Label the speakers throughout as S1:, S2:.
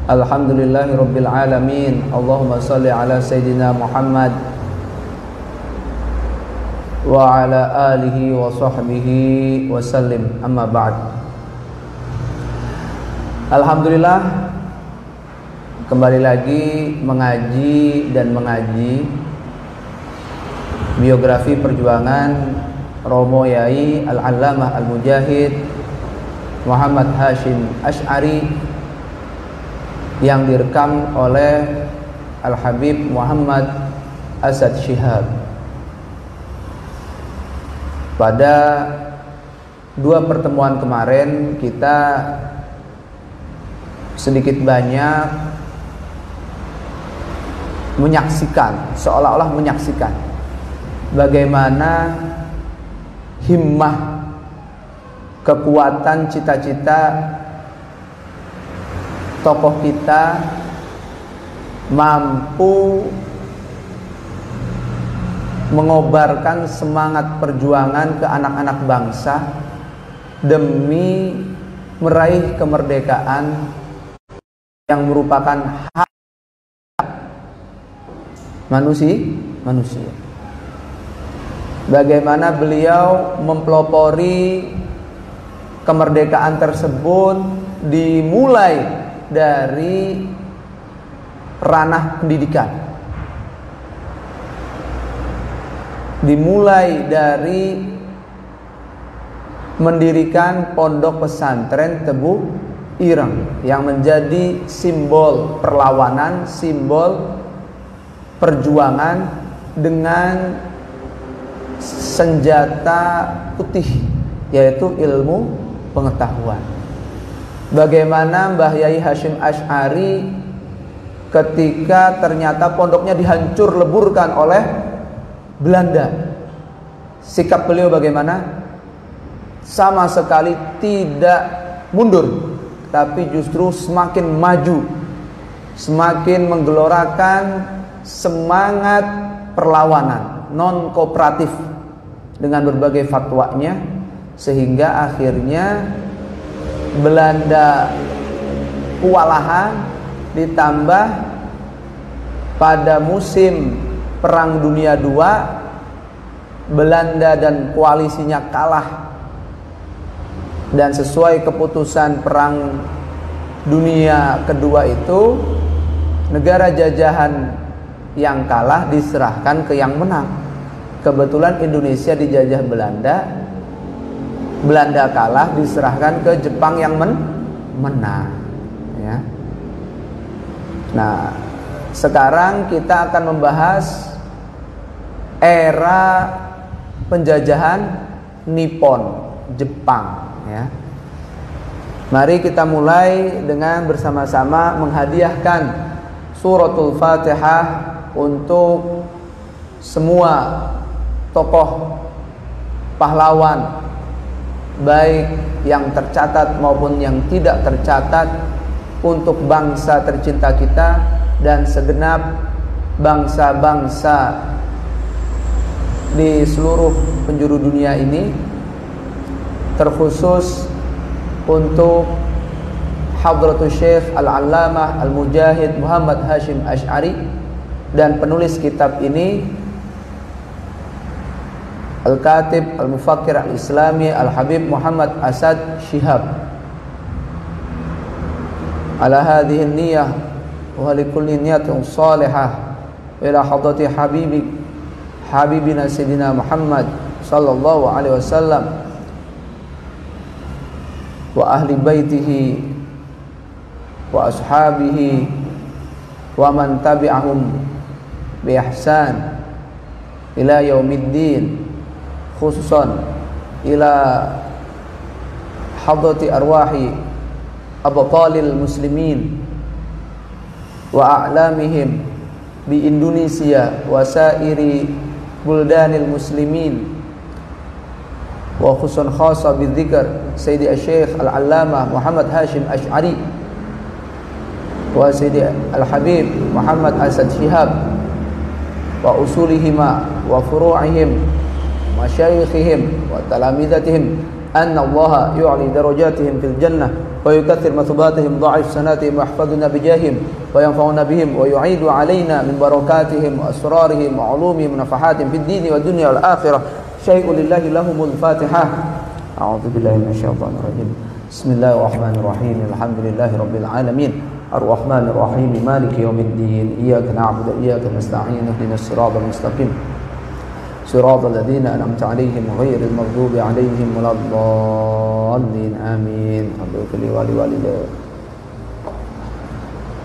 S1: Alhamdulillahirabbil alamin. Allahumma shalli ala sayidina Muhammad wa ala alihi wa sahbihi wa sallim. Amma ba'd. Alhamdulillah, kembali lagi mengaji biografi perjuangan Romo Yai Al-Allamah Al-Mujahid Muhammad Hashim Asy'ari yang direkam oleh Al-Habib Muhammad Asad Shihab. Pada dua pertemuan kemarin kita sedikit banyak menyaksikan, seolah-olah menyaksikan bagaimana himmah, kekuatan, cita-cita tokoh kita mampu mengobarkan semangat perjuangan ke anak-anak bangsa demi meraih kemerdekaan yang merupakan hak manusia. Bagaimana beliau mempelopori kemerdekaan tersebut dimulai dari ranah pendidikan, dimulai dari mendirikan pondok pesantren Tebu Ireng yang menjadi simbol perlawanan, simbol perjuangan dengan senjata putih, yaitu ilmu pengetahuan. Bagaimana Mbah Yai Hashim Asy'ari ketika ternyata pondoknya dihancur leburkan oleh Belanda, sikap beliau bagaimana? Sama sekali tidak mundur, tapi justru semakin maju, semakin menggelorakan semangat perlawanan non kooperatif dengan berbagai fatwanya, sehingga akhirnya Belanda kewalahan, ditambah pada musim Perang Dunia II Belanda dan koalisinya kalah, dan sesuai keputusan Perang Dunia Kedua itu negara jajahan yang kalah diserahkan ke yang menang. Kebetulan Indonesia dijajah Belanda, Belanda kalah diserahkan ke Jepang yang menang, ya. Nah, sekarang kita akan membahas era penjajahan Nippon, Jepang, ya. Mari kita mulai dengan bersama-sama menghadiahkan suratul Fatihah untuk semua tokoh pahlawan, baik yang tercatat maupun yang tidak tercatat, untuk bangsa tercinta kita dan segenap bangsa-bangsa di seluruh penjuru dunia ini, terkhusus untuk Hadratul Syekh Al-Allamah Al-Mujahid Muhammad Hashim Asy'ari dan penulis kitab ini Al-Katib Al-Mufakkir Al-Islami Al-Habib Muhammad Asad Shihab. Ala hadhihi an-niyyah wa li kulli niyatin salihah ila hadrati habibina sayyidina Muhammad sallallahu alaihi wasallam wa ahli baitihi wa ashabihi wa man tabi'ahum bi ihsan ila yaumiddin, khususan ila hadrati arwahi abtalil muslimin wa a'lamihim bi Indonesia wa sairi buldanil muslimin, wa khususan khassa bi dzikr Sayyidi Syekh Al-Allamah Muhammad Hashim Asy'ari wa Sayyidi Al-Habib Muhammad Asad Shihab wa usulihima wa furu'ihim masyayikhihim wa talamidatihim anna Allah yu'li darajatihim fil jannah wa yukaththir mathubatihim dha'if sanatihim wa yahfadhuna bijahim wa yanfa'una bihim wa yu'idu 'alaina min barakatihim wa asrarihim wa 'ulumihim wa nafahatihim fid dini wa dunya wal akhirah. Syai'un lillahi lahumul Fatihah. A'udzu billahi minasyaitonir rajim. Bismillahirrahmanirrahim. Alhamdulillahi rabbil alamin. Ar-Rahmanir Rahim. Maliki yaumiddin. Iyyaka na'budu wa iyyaka nasta'in. Ihdinas siratal mustaqim. Siratal ladzina an'amta 'alaihim ghairil maghdubi 'alaihim waladdallin. Amin.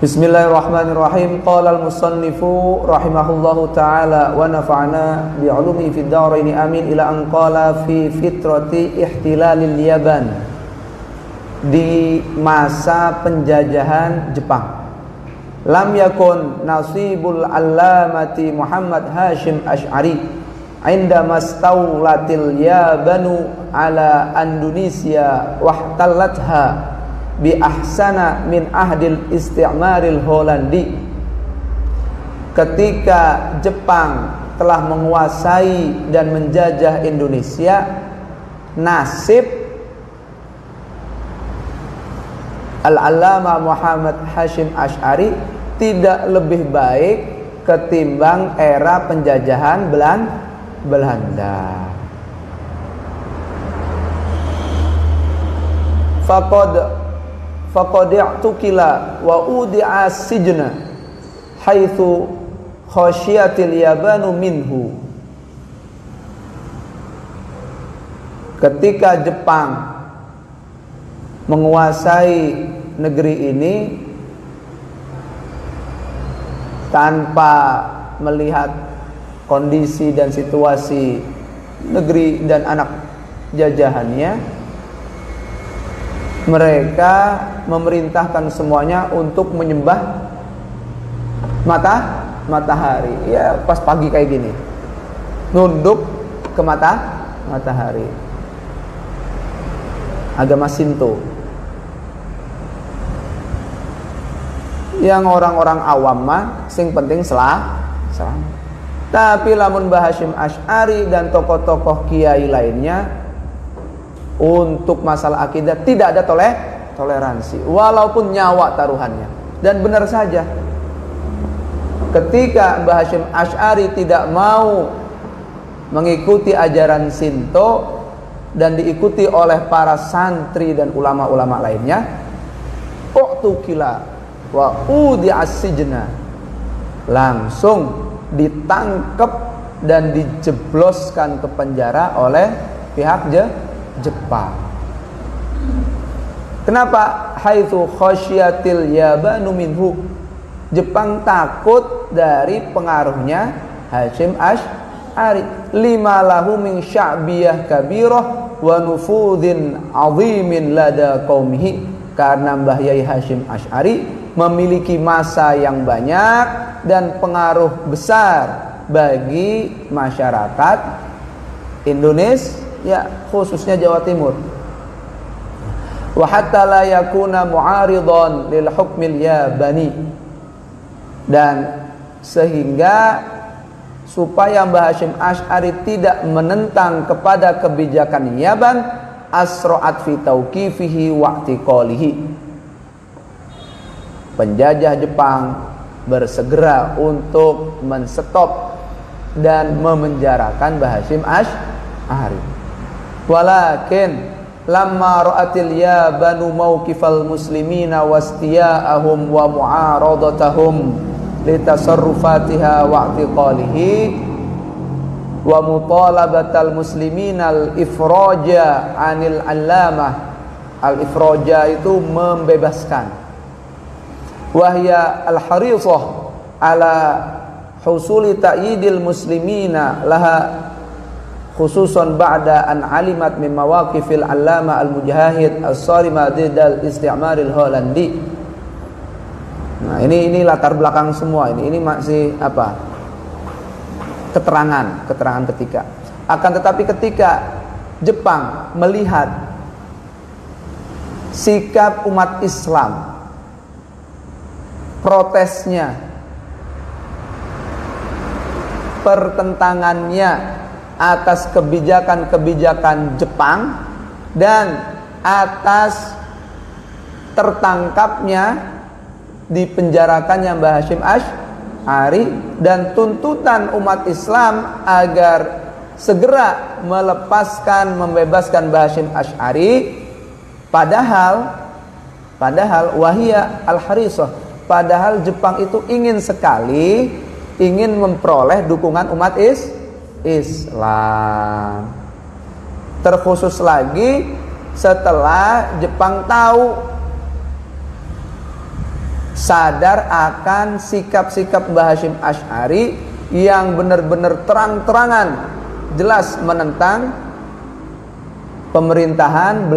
S1: Bismillahirrahmanirrahim. Qala al-musannifu rahimahullahu ta'ala wa nafa'na bi'ulumihi fid dharain amin ila an qala fi fitrati ihtilalil Yaban. Di masa penjajahan Jepang, lam yakun nasibul allamati Muhammad Hashim Asy'ari indama stawlatil Yabanu ala Indonesia wahtallatha bi ahsana min ahdil isti'maril Holandi. Ketika Jepang telah menguasai dan menjajah Indonesia, nasib Al-Allamah Muhammad Hashim Asy'ari tidak lebih baik ketimbang era penjajahan Belanda. Faqad i'tukila wa udi'a sijna haitsu khasyiatil Yabanu minhu. Ketika Jepang menguasai negeri ini tanpa melihat kondisi dan situasi negeri dan anak jajahannya, mereka memerintahkan semuanya untuk menyembah matahari. Ya, pas pagi kayak gini, nunduk ke matahari. Agama Shinto yang orang-orang awam mah sing penting selamat. Tapi lamun Mbah Hashim Asy'ari dan tokoh-tokoh kiai lainnya untuk masalah akidah tidak ada toleransi walaupun nyawa taruhannya. Dan benar saja, ketika Mbah Hashim Asy'ari tidak mau mengikuti ajaran Shinto dan diikuti oleh para santri dan ulama-ulama lainnya, u'tukila wa udi'as sijna, langsung ditangkap dan dijebloskan ke penjara oleh pihak Jepang. Kenapa? Haitsu khasyiatil Yabanu minhu. Jepang takut dari pengaruhnya Hashim Asy'ari. Lima lahu min sya'biyah kabirah wa nufudin 'azimin lada qaumihi. Karena Mbah Yai Hashim Asy'ari memiliki masa yang banyak dan pengaruh besar bagi masyarakat Indonesia, khususnya Jawa Timur. Wa hatta la yakuna mu'aridan lil hukmil Yabani, dan sehingga supaya Mbah Hashim Asy'ari tidak menentang kepada kebijakan Yaban, asra'at fi tauqifihi wa i'tiqalihi. Penjajah Jepang bersegera untuk menstop dan memenjarakan Mbah Hashim Asy'ari. Walakin lamma ra'atil Yabanu mauqifal muslimina wastiya'ahum wa mu'aradatahum litasarrufatiha wa i'tiqalihi wa mutalabatal muslimina al-ifraja 'anil 'allamah. Al-ifraja itu membebaskan. Wahya al-harisah ala husuli ta'yidil muslimina laha khususan ba'da an alimat min mawaqifil 'allama al-mujahid as-sarima didal isti'maril Holandi. Nah, ini latar belakang semua ini masih apa? Keterangan ketika. Akan tetapi ketika Jepang melihat sikap umat Islam, protesnya, pertentangannya atas kebijakan-kebijakan Jepang, dan atas tertangkapnya, dipenjarakannya Mbah Hasyim Asy'ari, dan tuntutan umat Islam agar segera melepaskan, membebaskan Mbah Hasyim Asy'ari, padahal wahia al-harisah, padahal Jepang itu ingin sekali memperoleh dukungan umat Islam. Terkhusus lagi setelah Jepang tahu, sadar akan sikap-sikap Mbah Hasyim Asy'ari yang benar-benar terang-terangan jelas menentang pemerintahan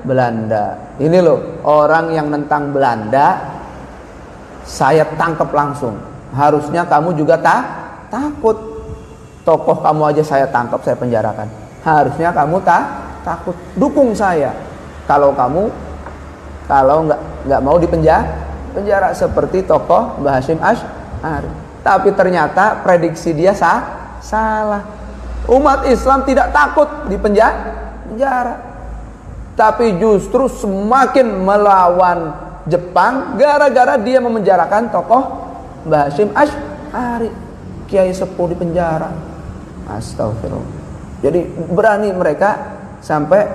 S1: Belanda. Ini loh, orang yang nentang Belanda saya tangkap langsung. Harusnya kamu juga takut. Tokoh kamu aja saya tangkap, saya penjarakan. Harusnya kamu takut, dukung saya. Kalau nggak mau penjara seperti tokoh Mbah Hasyim Asy'ari. Tapi ternyata prediksi dia salah. Umat Islam tidak takut penjara, tapi justru semakin melawan Jepang gara-gara dia memenjarakan tokoh Mbah Hasyim Asy'ari. Kiai sepuh di penjara. Astagfirullah. Jadi berani mereka sampai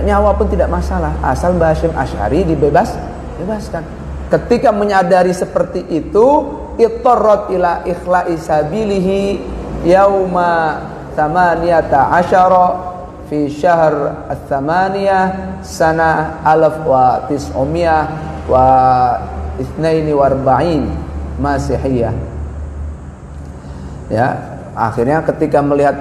S1: nyawa pun tidak masalah, asal Mbah Hasyim Asy'ari dibebaskan. Ketika menyadari seperti itu, ittarrat ila ikhla'i sabilihi yauma 18 fi syahr ats-tsamaniyah sanah 1942 Masihiyah. Ya, akhirnya ketika melihat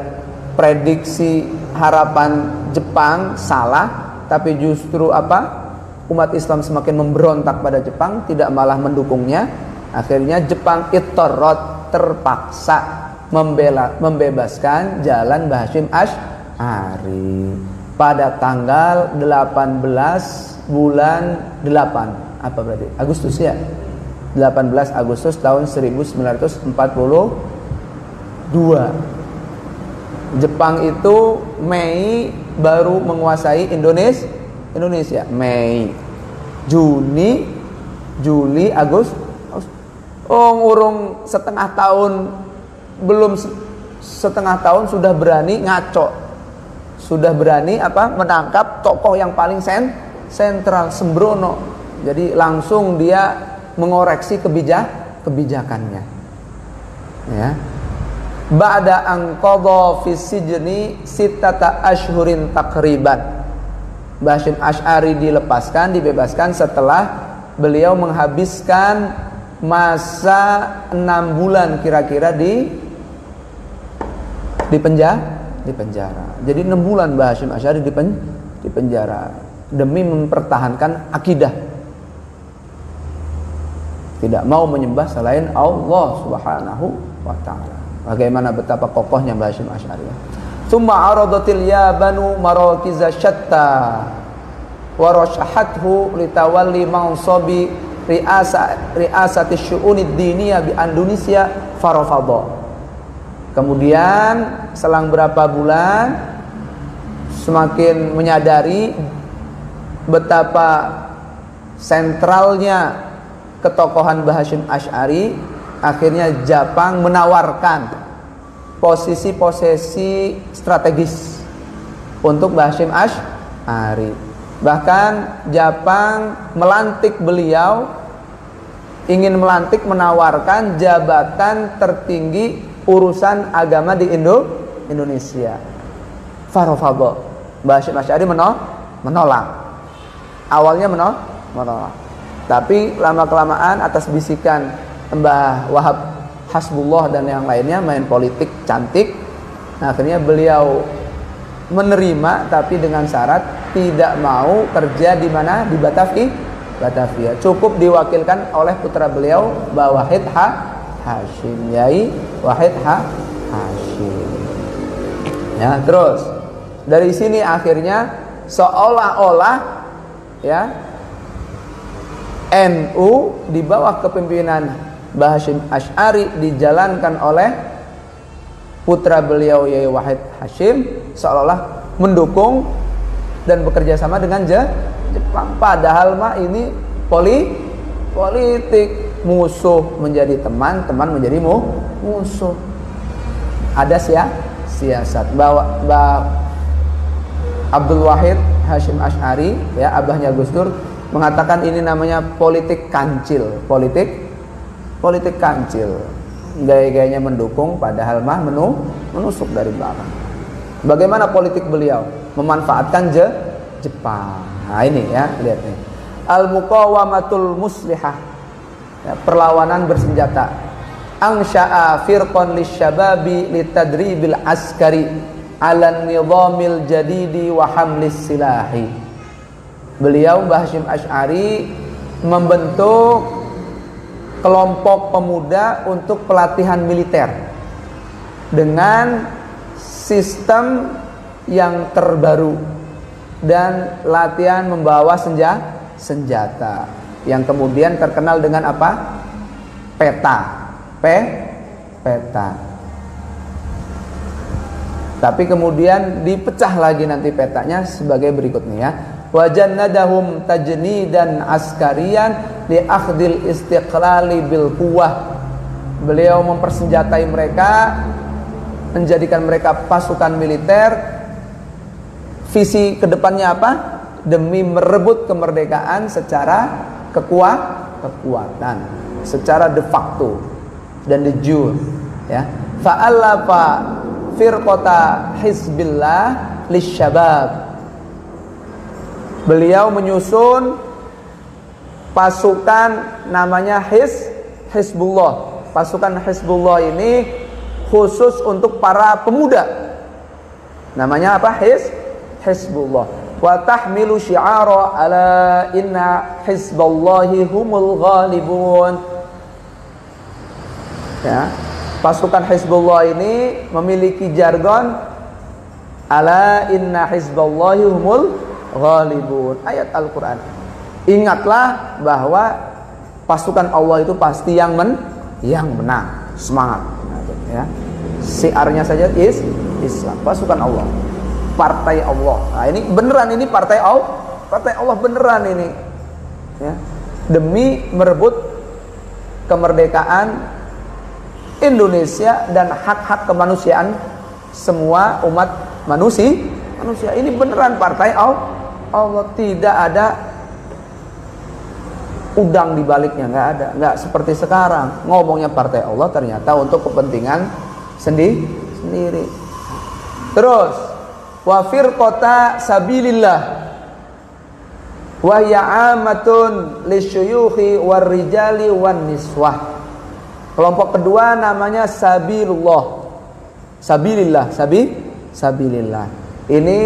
S1: prediksi harapan Jepang salah, tapi justru umat Islam semakin memberontak pada Jepang, tidak malah mendukungnya. Akhirnya Jepang ittarrat, terpaksa membebaskan jalan Mbah Hasyim Asy'ari pada tanggal 18 bulan 8. Apa berarti? Agustus ya? 18 Agustus tahun 1942. Jepang itu Mei baru menguasai Indonesia. Mei, Juni, Juli, Agustus. Urung setengah tahun, belum setengah tahun sudah berani ngaco. Sudah berani menangkap tokoh yang paling sentral, sembrono. Jadi langsung dia mengoreksi kebijakannya. Ya. Ba'da an qadha fi sijni sittata ashhurin takriban. Mbah Hasyim Asy'ari dibebaskan setelah beliau menghabiskan masa 6 bulan kira-kira di penjara. Jadi 6 bulan Mbah Hasyim Asy'ari di penjara demi mempertahankan akidah. Tidak mau menyembah selain Allah Subhanahu wa ta'ala. Bagaimana betapa kokohnya Mbah Hasyim Asy'ari. Tsumma aradatil yabanu marakiza syatta wa rashahathu litawalli mansabi riasati syu'unid diniyah bi Indonesia farafadha. Kemudian selang berapa bulan semakin menyadari betapa sentralnya ketokohan Mbah Hasyim Asy'ari, akhirnya Jepang menawarkan posisi strategis untuk Mbah Hasyim Asy'ari. Bahkan Jepang menawarkan jabatan tertinggi urusan agama di Indonesia. Farafadha. Mbah Hasyim Asy'ari menolak. Awalnya menolak. Tapi lama-kelamaan atas bisikan Mbah Wahab Hasbullah dan yang lainnya, main politik cantik, akhirnya beliau menerima, tapi dengan syarat tidak mau kerja di mana, di Batavia. Cukup diwakilkan oleh putra beliau, Mbah Wahid Hasyim, Yai Wahid Hasyim. Ya, terus dari sini akhirnya seolah-olah ya NU di bawah kepemimpinan Mbah Hasyim Asy'ari dijalankan oleh putra beliau Yai Wahid Hasyim seolah-olah mendukung dan bekerja sama dengan Jepang. Padahal mah ini politik, musuh menjadi teman, teman menjadi musuh. Ada siasat. Mbak Abdul Wahid Hasyim Asy'ari, ya, abahnya Gus Dur, mengatakan ini namanya politik kancil. Politik kancil. Gaya-gayanya mendukung padahal mah menusuk dari belakang. Bagaimana politik beliau? Memanfaatkan Jepang. Nah ini ya, lihat nih. Al-muqawamatul muslihah, ya, perlawanan bersenjata. Angsha'a firqan lisyababi litadribil askari ala nizamil jadidi wa hamlis silahi. Beliau Mbah Hasyim Asy'ari membentuk kelompok pemuda untuk pelatihan militer dengan sistem yang terbaru dan latihan membawa senjata yang kemudian terkenal dengan apa? Peta. Tapi kemudian dipecah lagi nanti petanya sebagai berikutnya, ya. Wa jannadahum tajnidan askarian li akhdil istiqlali bil quwwah. Beliau mempersenjatai mereka, menjadikan mereka pasukan militer. Visi kedepannya apa? Demi merebut kemerdekaan secara kekuatan, secara de facto dan de jure, ya. Fa'alafa firqata hizbillah lisyabab. Beliau menyusun pasukan namanya Hizbullah. Pasukan Hizbullah ini khusus untuk para pemuda. Namanya apa? Hizbullah. Wa tahmilu syi'ara ala inna hizballahi humul ghalibun. Ya. Pasukan Hizbullah ini memiliki jargon ala inna hizballahi humul ghalibun. Ayat Al-Quran. Ingatlah bahwa pasukan Allah itu pasti yang menang. Semangat, ya. Siarnya saja Islam, pasukan Allah, partai Allah. Nah, ini beneran, ini partai Allah beneran ini, ya. Demi merebut kemerdekaan Indonesia dan hak-hak kemanusiaan semua umat manusia. Ini beneran partai Allah, tidak ada udang di baliknya, nggak seperti sekarang ngomongnya partai Allah ternyata untuk kepentingan sendiri. Terus wa firqata sabilillah wa hiya amatun lisyuyukhi warrijali wan niswah. Kelompok kedua namanya sabilillah. Ini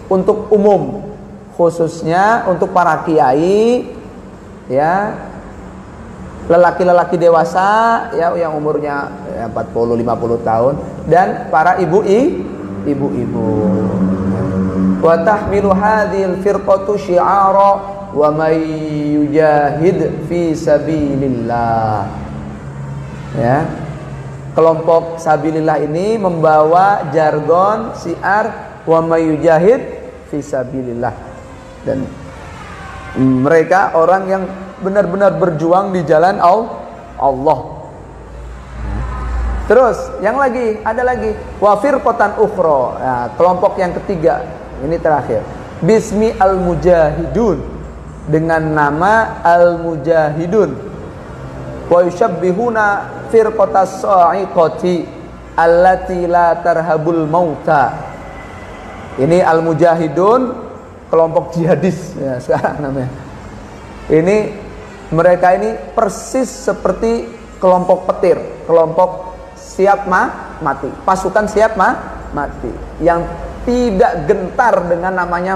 S1: untuk umum, khususnya untuk para kiai, ya, lelaki-lelaki dewasa, ya, yang umurnya 40-50 tahun, dan para ibu-ibu. Wa tahmilu hadhil firqatu syi'ara wa may yujahid fi sabilillah. Ya, kelompok sabilillah ini membawa jargon syiar wa may yujahid fi sabilillah, dan mereka orang yang benar-benar berjuang di jalan Allah. Terus yang lagi, ada lagi wa firqatan ukhra. Nah, kelompok yang ketiga, ini terakhir, bismi al-mujahidun, dengan nama al-mujahidun. Wa yushabbihuna firqatas sa'iqati allati la tarhabul mauta. Ini al-mujahidun, kelompok jihadis, ya, sekarang namanya. Ini mereka ini persis seperti kelompok petir, kelompok siap mati, pasukan siap mati, yang tidak gentar dengan namanya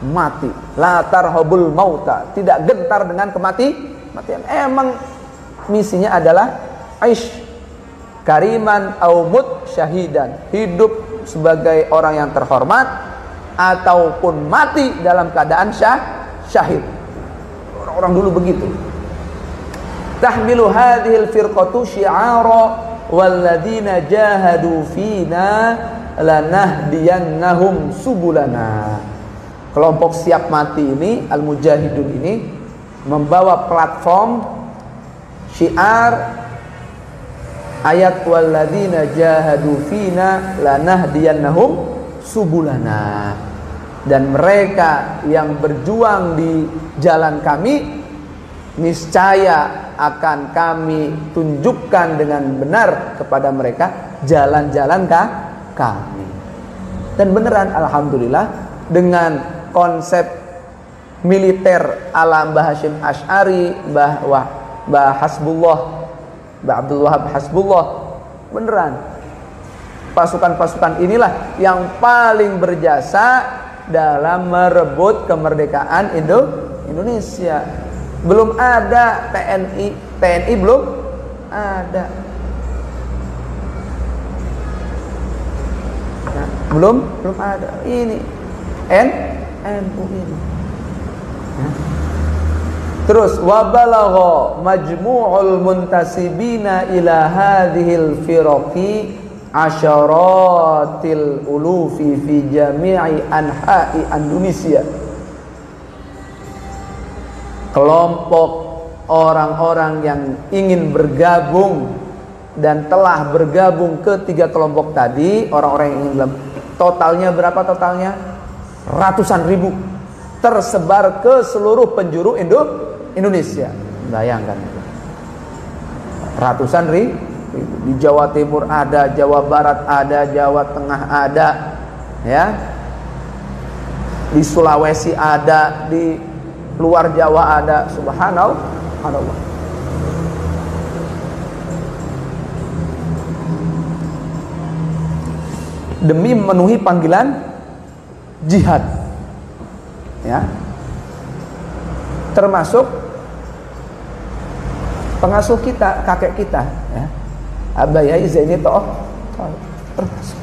S1: mati. La tarhabul mauta, tidak gentar dengan kematian. Emang misinya adalah aish kariman au mut syahidan, hidup sebagai orang yang terhormat ataupun mati dalam keadaan syahid. Orang-orang dulu begitu. Tahmilu hadhil firqatu syi'ara walladzina jahadu fina lanahdiyannahum subulana. Kelompok siap mati ini, al-mujahidun ini, membawa platform syiar ayat walladzina jahadu fina lanahdiyannahum subulana. Dan mereka yang berjuang di jalan kami, niscaya akan kami tunjukkan dengan benar kepada mereka jalan-jalan kami. Dan beneran, alhamdulillah, dengan konsep militer ala Mbah Hasyim Asy'ari, Mbah Hasbullah, Mbah Abdul Wahab Hasbullah, beneran pasukan-pasukan inilah yang paling berjasa dalam merebut kemerdekaan Indonesia. Belum ada TNI belum ada. Nah, belum ada. Ini NU ini. Terus wabalagha majmu'ul muntasibina ila hadhil firaqi asyaratil ulufi fi jami'i anha'i Indonesia. Kelompok orang-orang yang ingin bergabung dan telah bergabung ke tiga kelompok tadi, orang-orang yang ingin totalnya berapa totalnya? Ratusan ribu, tersebar ke seluruh penjuru Indonesia. Bayangkan, ratusan ribu. Di Jawa Timur ada, Jawa Barat ada, Jawa Tengah ada, ya. Di Sulawesi ada, di luar Jawa ada. Subhanallah. Demi memenuhi panggilan jihad, ya, termasuk pengasuh kita, kakek kita, ya, Abah Yai Zaini Toh, termasuk.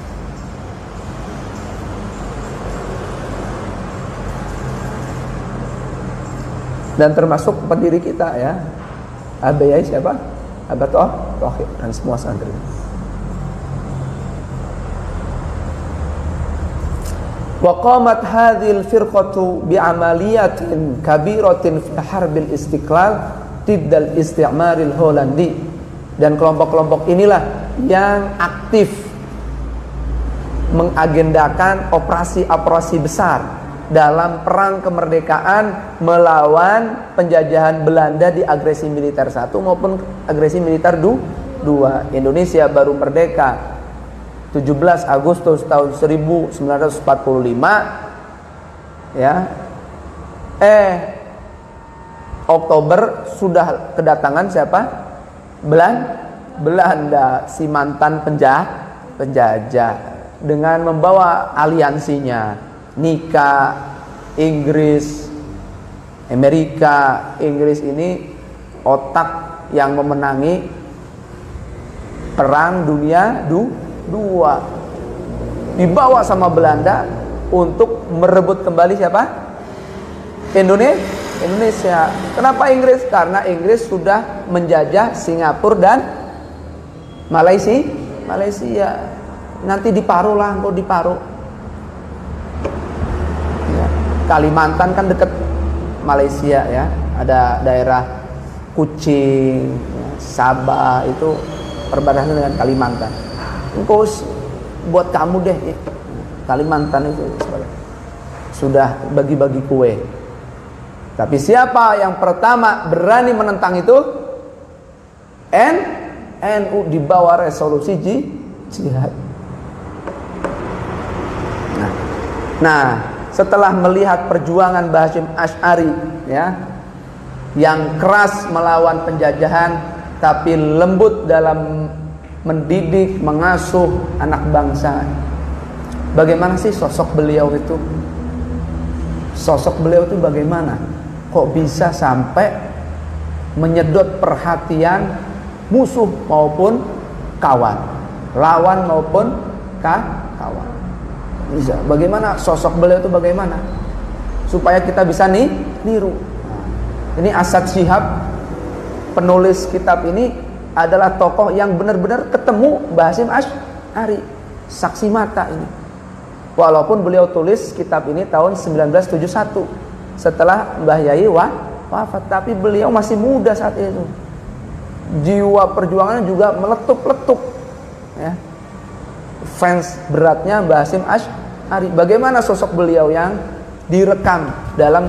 S1: Dan termasuk pendiri kita, ya, Abah Yai siapa? Abah Tohir dan semua santri. Wa qamat hadhil firqatu bi amaliyatin kabiratin fi harbil istiqlal tiddal isti'maril Holandi. Dan kelompok-kelompok inilah yang aktif mengagendakan operasi-operasi besar dalam perang kemerdekaan melawan penjajahan Belanda di agresi militer 1 maupun agresi militer 2. Indonesia baru merdeka 17 Agustus tahun 1945, ya. Oktober sudah kedatangan siapa? Belanda, si mantan penjajah, dengan membawa aliansinya, Nika, Inggris, Amerika. Inggris ini otak yang memenangi perang dunia 2, dibawa sama Belanda untuk merebut kembali siapa? Indonesia. Kenapa Inggris? Karena Inggris sudah menjajah Singapura dan Malaysia. Nanti diparuh lah, engkau diparuh. Ya. Kalimantan kan dekat Malaysia, ya. Ada daerah Kuching, ya, Sabah, itu perbatasan dengan Kalimantan. Engkau buat kamu deh, ya. Kalimantan itu sudah bagi-bagi kue. Tapi siapa yang pertama berani menentang itu? NU, di bawah resolusi jihad. Nah, setelah melihat perjuangan Mbah Hasyim Asy'ari, ya, yang keras melawan penjajahan tapi lembut dalam mendidik, mengasuh anak bangsa. Bagaimana sih sosok beliau itu? Sosok beliau itu bagaimana? Kok bisa sampai menyedot perhatian musuh maupun kawan, lawan maupun kawan? Bisa. Bagaimana sosok beliau itu bagaimana? Supaya kita bisa niru. Ini Asad Syihab, penulis kitab ini, adalah tokoh yang benar-benar ketemu Mbah Hasyim Asy'ari, saksi mata ini. Walaupun beliau tulis kitab ini tahun 1971 setelah Mbah Yai wafat, tapi beliau masih muda saat itu. Jiwa perjuangannya juga meletup-letup, ya. Fans beratnya Mbah Hasyim Asy'ari. Bagaimana sosok beliau yang direkam dalam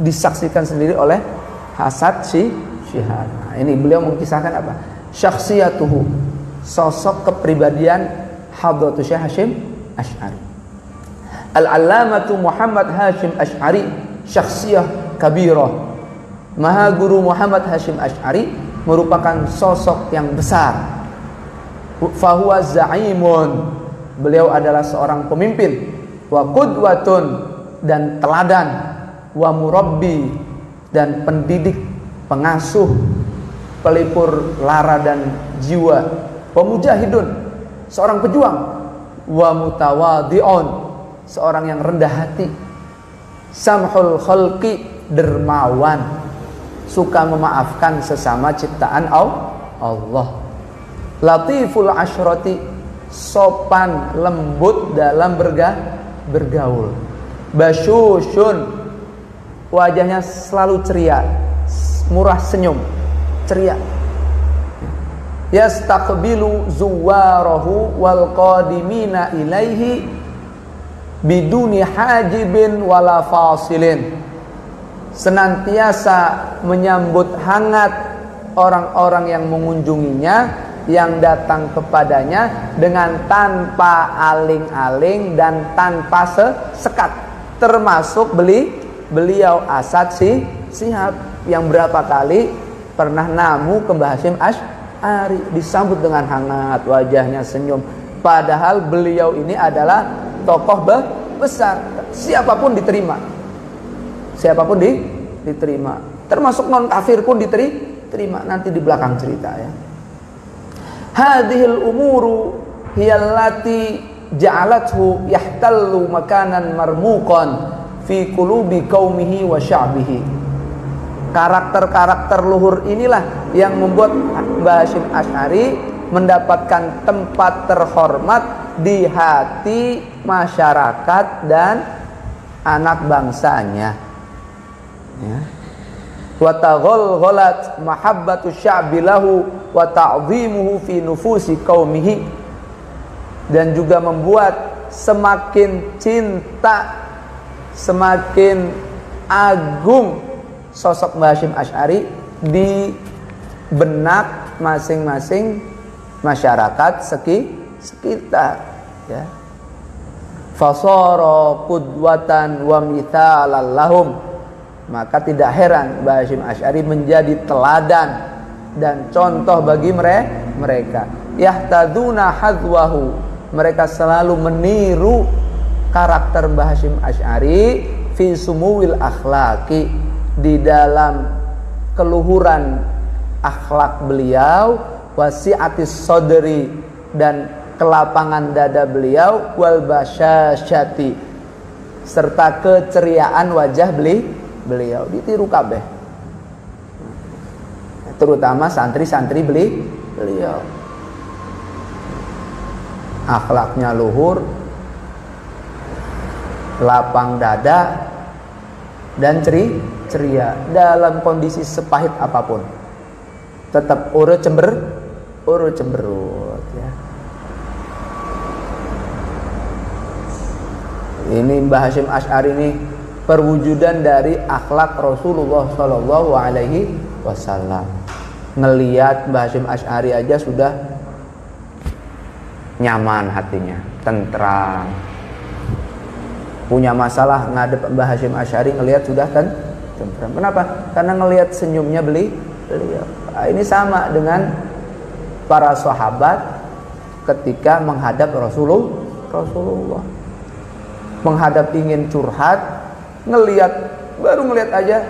S1: disaksikan sendiri oleh Hasad Syihab. Nah, ini beliau mengisahkan apa? Syakhsiyatuhu, sosok kepribadian Hadratus Syekh Hasyim Asy'ari. Al-Allamatu Muhammad Hasyim Asy'ari syakhsiyah kabirah. Maha Guru Muhammad Hasyim Asy'ari merupakan sosok yang besar. Fahuwa za'imun, beliau adalah seorang pemimpin. Wa qudwatun, dan teladan. Wa murabbi, dan pendidik, pengasuh, pelipur lara dan jiwa. Wa mujahidun, seorang pejuang. Wa mutawadhi'un, seorang yang rendah hati. Samhul khalqi, dermawan, suka memaafkan sesama ciptaan Allah. Latiful asyrati, sopan lembut dalam bergaul. Basyusyun, wajahnya selalu ceria, murah senyum, ceria. Yastaqbilu zuwarahu wal qadimina ilaihi biduni hajibin wala fasilin, senantiasa menyambut hangat orang-orang yang mengunjunginya, yang datang kepadanya dengan tanpa aling-aling dan tanpa sekat, termasuk beliau Asad Syihab yang berapa kali pernah namu ke Mbah Hasyim Asy'ari, disambut dengan hangat, wajahnya senyum, padahal beliau ini adalah tokoh besar, siapapun diterima, termasuk non kafir pun diterima, nanti di belakang cerita, ya. Hadhil umuru hiyallati ja'alathu yahtallu makanan marmuqan fi qulubi qaumihi wa sya'bihi. Karakter-karakter luhur inilah yang membuat Mbah Hasyim Asy'ari mendapatkan tempat terhormat di hati masyarakat dan anak bangsanya, ya. Wa taghalghalat mahabbatu sya'bi lahu wa ta'dhimuhu fi nufusi qaumihi, dan juga membuat semakin cinta, semakin agung sosok Mbah Hasyim Asy'ari di benak masing-masing masyarakat sekitar, ya. Fasara qudwatan wa mithalan lahum, maka tidak heran Mbah Hasyim Asy'ari menjadi teladan dan contoh bagi mereka. Yahtaduna hadwahu, mereka selalu meniru karakter Mbah Hasyim Asy'ari fi sumuwil akhlaqi, di dalam keluhuran akhlak beliau, wasi'atis sadri, dan kelapangan dada beliau, wal basyasyati, serta keceriaan wajah beliau. Ditiru kabeh, terutama santri-santri beliau. Akhlaknya luhur, lapang dada, dan ceria dalam kondisi sepahit apapun, tetap urut cemberut, ya. Ini Mbah Hasyim Asy'ari ini perwujudan dari akhlak Rasulullah Shallallahu Alaihi Wasallam. Ngelihat Mbah Hasyim Asy'ari aja sudah nyaman hatinya, tentram. Punya masalah ngadep Mbah Hasyim Asy'ari, ngelihat sudah tentram. Kenapa? Karena ngelihat senyumnya beliau. Nah, ini sama dengan para sahabat ketika menghadap Rasulullah. Menghadap ingin curhat, baru ngelihat aja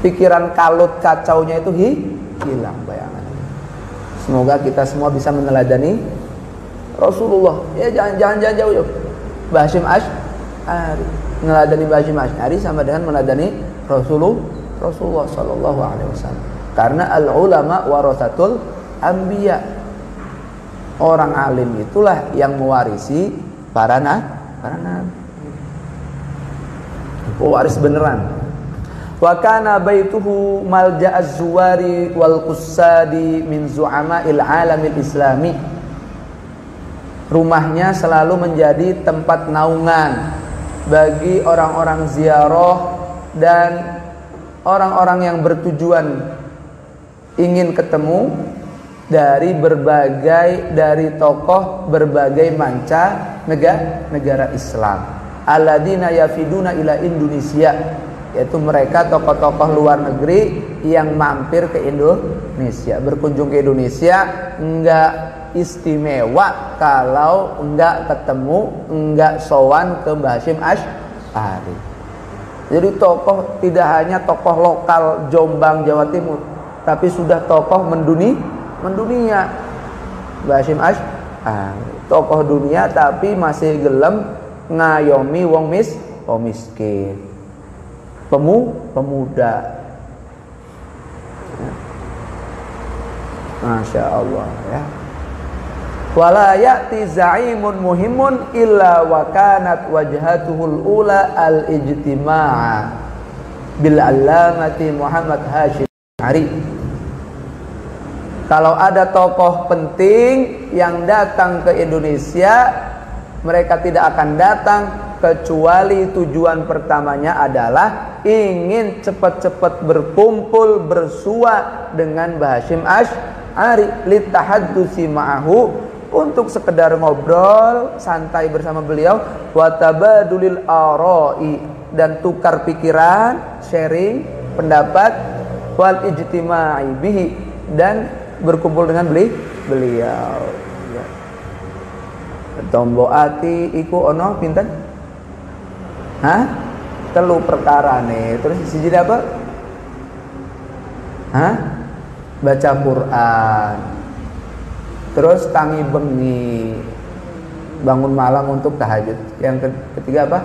S1: pikiran kalut kacaunya itu hilang bayangannya. Semoga kita semua bisa meneladani Rasulullah. Ya, jangan jauh-jauh. Mbah Hasyim Asy'ari, meneladani Mbah Hasyim Asy'ari sama dengan meneladani Rasulullah Sallallahu Alaihi Wasallam. Karena al ulama warasatul anbiya. Orang alim itulah yang mewarisi para nabi. Pewaris beneran. Wa kana baituhu malja'az zuwari wal qussadi min zu'ama'il alamil islami. Rumahnya selalu menjadi tempat naungan bagi orang-orang ziarah dan orang-orang yang bertujuan ingin ketemu dari tokoh berbagai manca negara Islam. Alladzina yafiduna ila Indonesia, yaitu mereka tokoh-tokoh luar negeri yang mampir ke Indonesia, berkunjung ke Indonesia. Enggak istimewa kalau enggak ketemu, enggak sowan ke Mbah Hasyim Asy'ari. Jadi tokoh tidak hanya tokoh lokal Jombang, Jawa Timur, tapi sudah tokoh mendunia. Mbah Hasyim Asy'ari tokoh dunia tapi masih gelem ngayomi wong miskin, pemuda. Masya Allah ya. Wala ya'ti za'imun muhimun illa wa kanat wajhatuhul ula al-ijtima'a bil allamati Muhammad Hasyim Asy'ari. Kalau ada tokoh penting yang datang ke Indonesia, mereka tidak akan datang kecuali tujuan pertamanya adalah ingin cepat-cepat berkumpul bersua dengan Mbah Hasyim Asy'ari litahaddusi ma'ahu, untuk sekedar ngobrol santai bersama beliau, wa tabadulil ara'i, dan tukar pikiran, sharing pendapat, wal ijtima'i bihi, dan berkumpul dengan beliau. Ya. Tombo ati iku ono pinten? Hah? Telu perkara nih. Terus siji apa? Hah? Baca Quran. Terus tangi bengi, bangun malam untuk tahajud. Yang ketiga apa?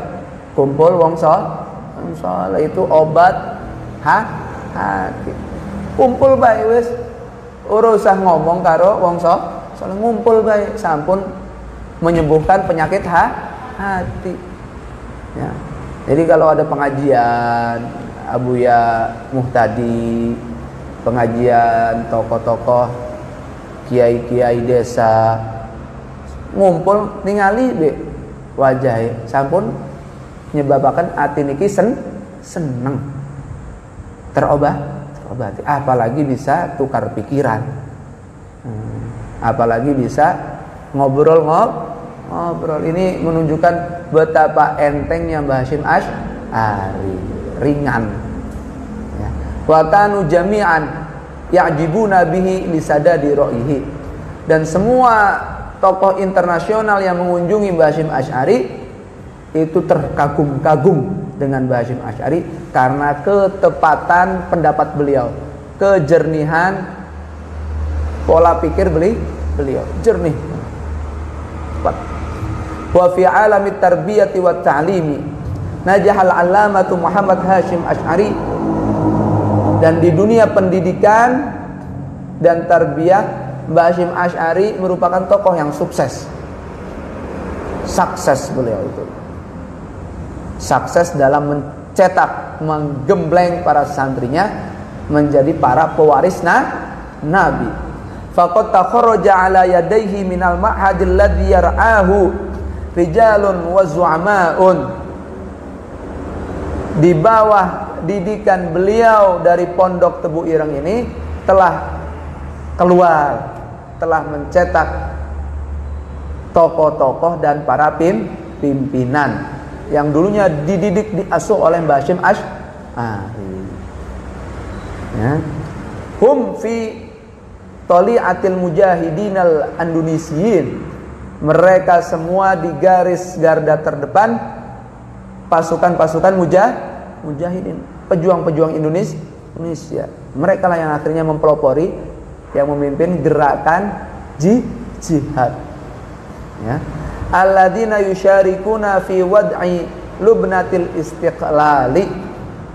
S1: Kumpul wong saleh, itu obat hati. Kumpul bae wis, ora usah ngomong karo wong saleh, ngumpul bae sampun menyembuhkan penyakit hati. Ya. Jadi kalau ada pengajian Abuya Muhtadi, pengajian tokoh-tokoh kiai-kiai desa, ngumpul ningali be wajahe sampun nyebabaken ati niki seneng, terobati, apalagi bisa tukar pikiran, apalagi bisa ngobrol. Ini menunjukkan betapa entengnya Mbah Hasyim Asy'ari, ringan ya. Wa kanu jami'an ya'jibuna bihi lisadadi ra'yihi, dan semua tokoh internasional yang mengunjungi Mbah Hasyim Asy'ari itu terkagum-kagum dengan Mbah Hasyim Asy'ari karena ketepatan pendapat beliau, kejernihan pola pikir beliau jernih. Wa fi alamit tarbiyati wat ta'limi najahal 'allamatu Muhammad Hasyim Asy'ari, dan di dunia pendidikan dan tarbiyah Mbah Hasyim Asy'ari merupakan tokoh yang sukses beliau itu. Sukses dalam mencetak, menggembleng para santrinya menjadi para pewaris Nabi. Faqad takharaja ala yadayhi minal ma'hadil ladzi yar'ahu rijalun wa zu'ama'un. Di bawah didikan beliau dari Pondok Tebu Ireng ini telah mencetak tokoh-tokoh dan para pimpinan yang dulunya dididik, diasuh oleh Mbah Hasyim Asy'ari. Ya. Hum fi tali'atil mujahidinal andunisiyin. Mereka semua di garis garda terdepan pasukan-pasukan mujahidin, pejuang-pejuang Indonesia. Mereka lah yang akhirnya mempelopori, yang memimpin gerakan jihad. Ya. Alladzina yusyarikuna fi wad'i lubnatil istiqlali.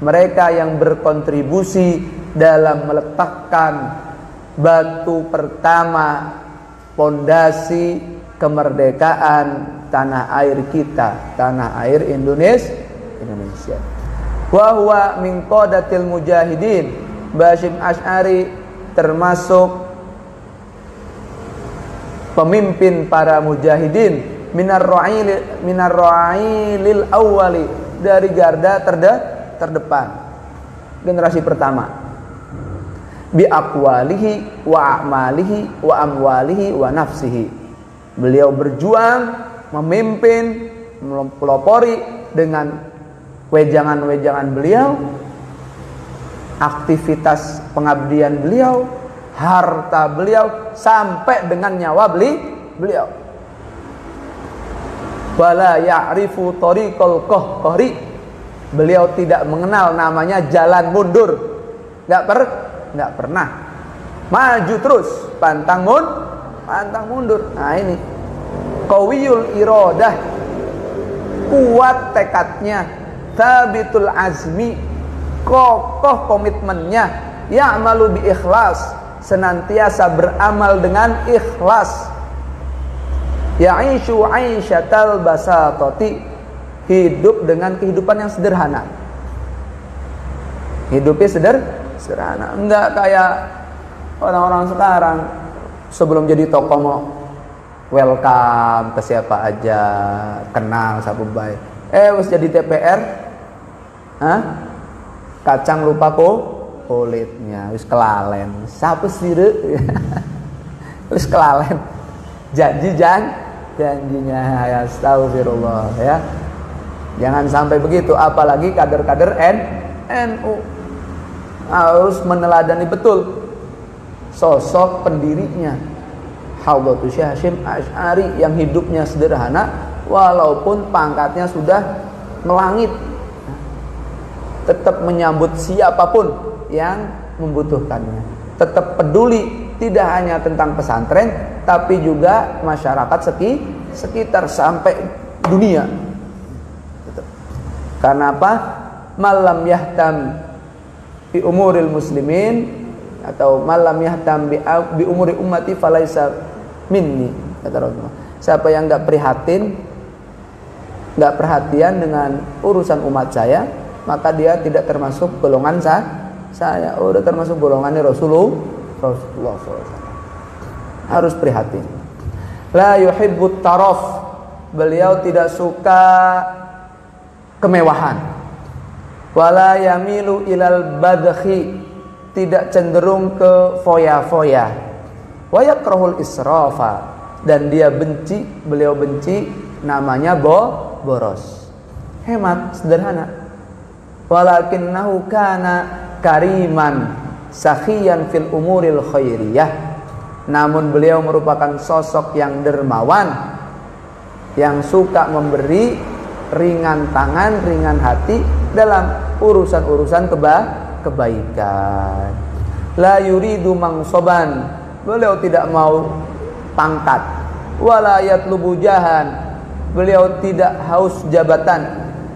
S1: Mereka yang berkontribusi dalam meletakkan batu pertama pondasi kemerdekaan tanah air kita, tanah air Indonesia. Wa huwa min qadatil mujahidin. Basyim Asy'ari termasuk pemimpin para mujahidin minar ra'ilil awwali, dari garda terdepan, generasi pertama. Bi aqwalihi wa a'malihi wa amwalihi wa nafsihi. Beliau berjuang, memimpin, melopori dengan wejangan-wejangan beliau, aktivitas pengabdian beliau, harta beliau, sampai dengan nyawa beliau. Wala ya'rifu tariqal qahqari. Beliau tidak mengenal namanya jalan mundur. Enggak pernah. Maju terus, pantang mundur. Nah ini. Qawiyul iradah. Kuat tekadnya, tsabitul azmi, kokoh komitmennya, ya'malu bi ikhlas, senantiasa beramal dengan ikhlas. Ya'ishu 'aisyatal basatati, hidup dengan kehidupan yang sederhana. Hidupnya sederhana, enggak kayak orang-orang sekarang sebelum jadi tokoh mau welcome ke siapa aja, kenal siapa baik. Wis jadi TPR, kacang lupa kulitnya, wis kelalen. Siapa sih wis kelalen. Janjinya, ya astagfirullah ya. Jangan sampai begitu, apalagi kader-kader NU. Harus meneladani betul sosok pendirinya, Haudhatus Syekh Hasyim Asy'ari, yang hidupnya sederhana walaupun pangkatnya sudah melangit, tetap menyambut siapapun yang membutuhkannya, tetap peduli tidak hanya tentang pesantren tapi juga masyarakat sekitar sampai dunia. Karena apa? Malam yahtam bi umuril muslimin, atau malam yahtam bi umuri ummati falaisa minni, kata Rasulullah. Siapa yang enggak perhatian dengan urusan umat saya, maka dia tidak termasuk golongan saya. Udah termasuk golongannya Rasulullah SAW. Harus prihatin. La yuhibbut taraf, beliau tidak suka kemewahan. Wala yamilu ilal badhi, tidak cenderung ke foya-foya. Wa yakrahul israfa, dan beliau benci namanya boros. Hemat, sederhana. Walakinnahu kana kariman sakhiyan fil umuril khairiyah. Namun beliau merupakan sosok yang dermawan, yang suka memberi, ringan tangan, ringan hati dalam urusan-urusan kebaikan. La yuridu mangsoban, beliau tidak mau pangkat. Wala yatlubu jahan, beliau tidak haus jabatan.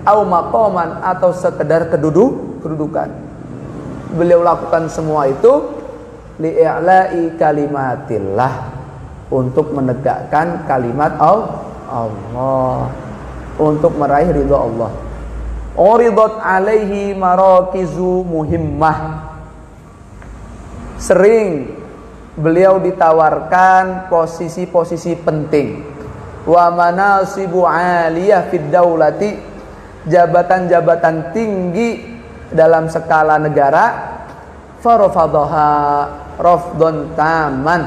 S1: Au maqaman, atau sekedar kedudukan. Beliau lakukan semua itu li'i'la'i kalimatillah, untuk menegakkan kalimat Allah, untuk meraih ridha Allah. Uridat alaihi marakizu muhimmah, sering beliau ditawarkan posisi-posisi penting. Wa manasibu aliyah fid daulati, jabatan-jabatan tinggi dalam skala negara. Farafadaha rafdun taman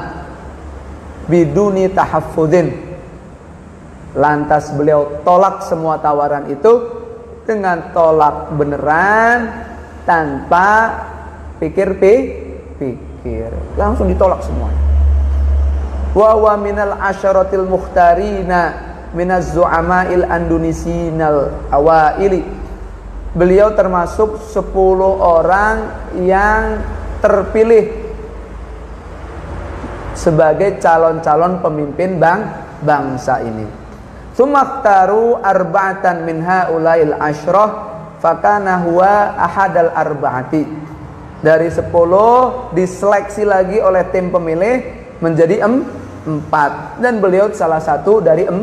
S1: biduni tahaffudin, lantas beliau tolak semua tawaran itu dengan tolak beneran, tanpa pikir, langsung ditolak semuanya. Wa huwa minal asyaratil mukhtarina minaz zu'ama'il andunisinal awaili, beliau termasuk 10 orang yang terpilih sebagai calon-calon pemimpin bangsa ini. Sumaktaru arba'atan min haula'il asyrah fakana huwa ahadal arba'ati. Dari 10 diseleksi lagi oleh tim pemilih menjadi 4, dan beliau salah satu dari 4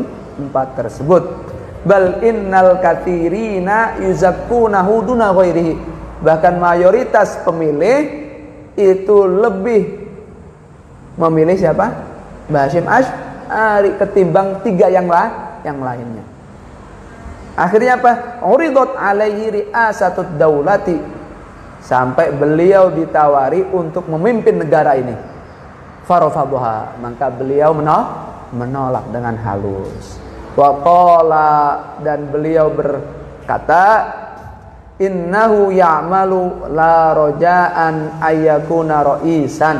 S1: tersebut. Bal innal katsirina yuzakkunahu duna ghairihi. Bahkan mayoritas pemilih itu lebih memilih siapa? Mbah Hasyim Asy'ari ketimbang 3 yang lainnya. Akhirnya apa? Uridat alaihi ri'asatud daulati, sampai beliau ditawari untuk memimpin negara ini. Farafadha, maka beliau menolak dengan halus. Wa qala, dan beliau berkata, innahu ya'malu la roja'an ayyakuna ra'isan.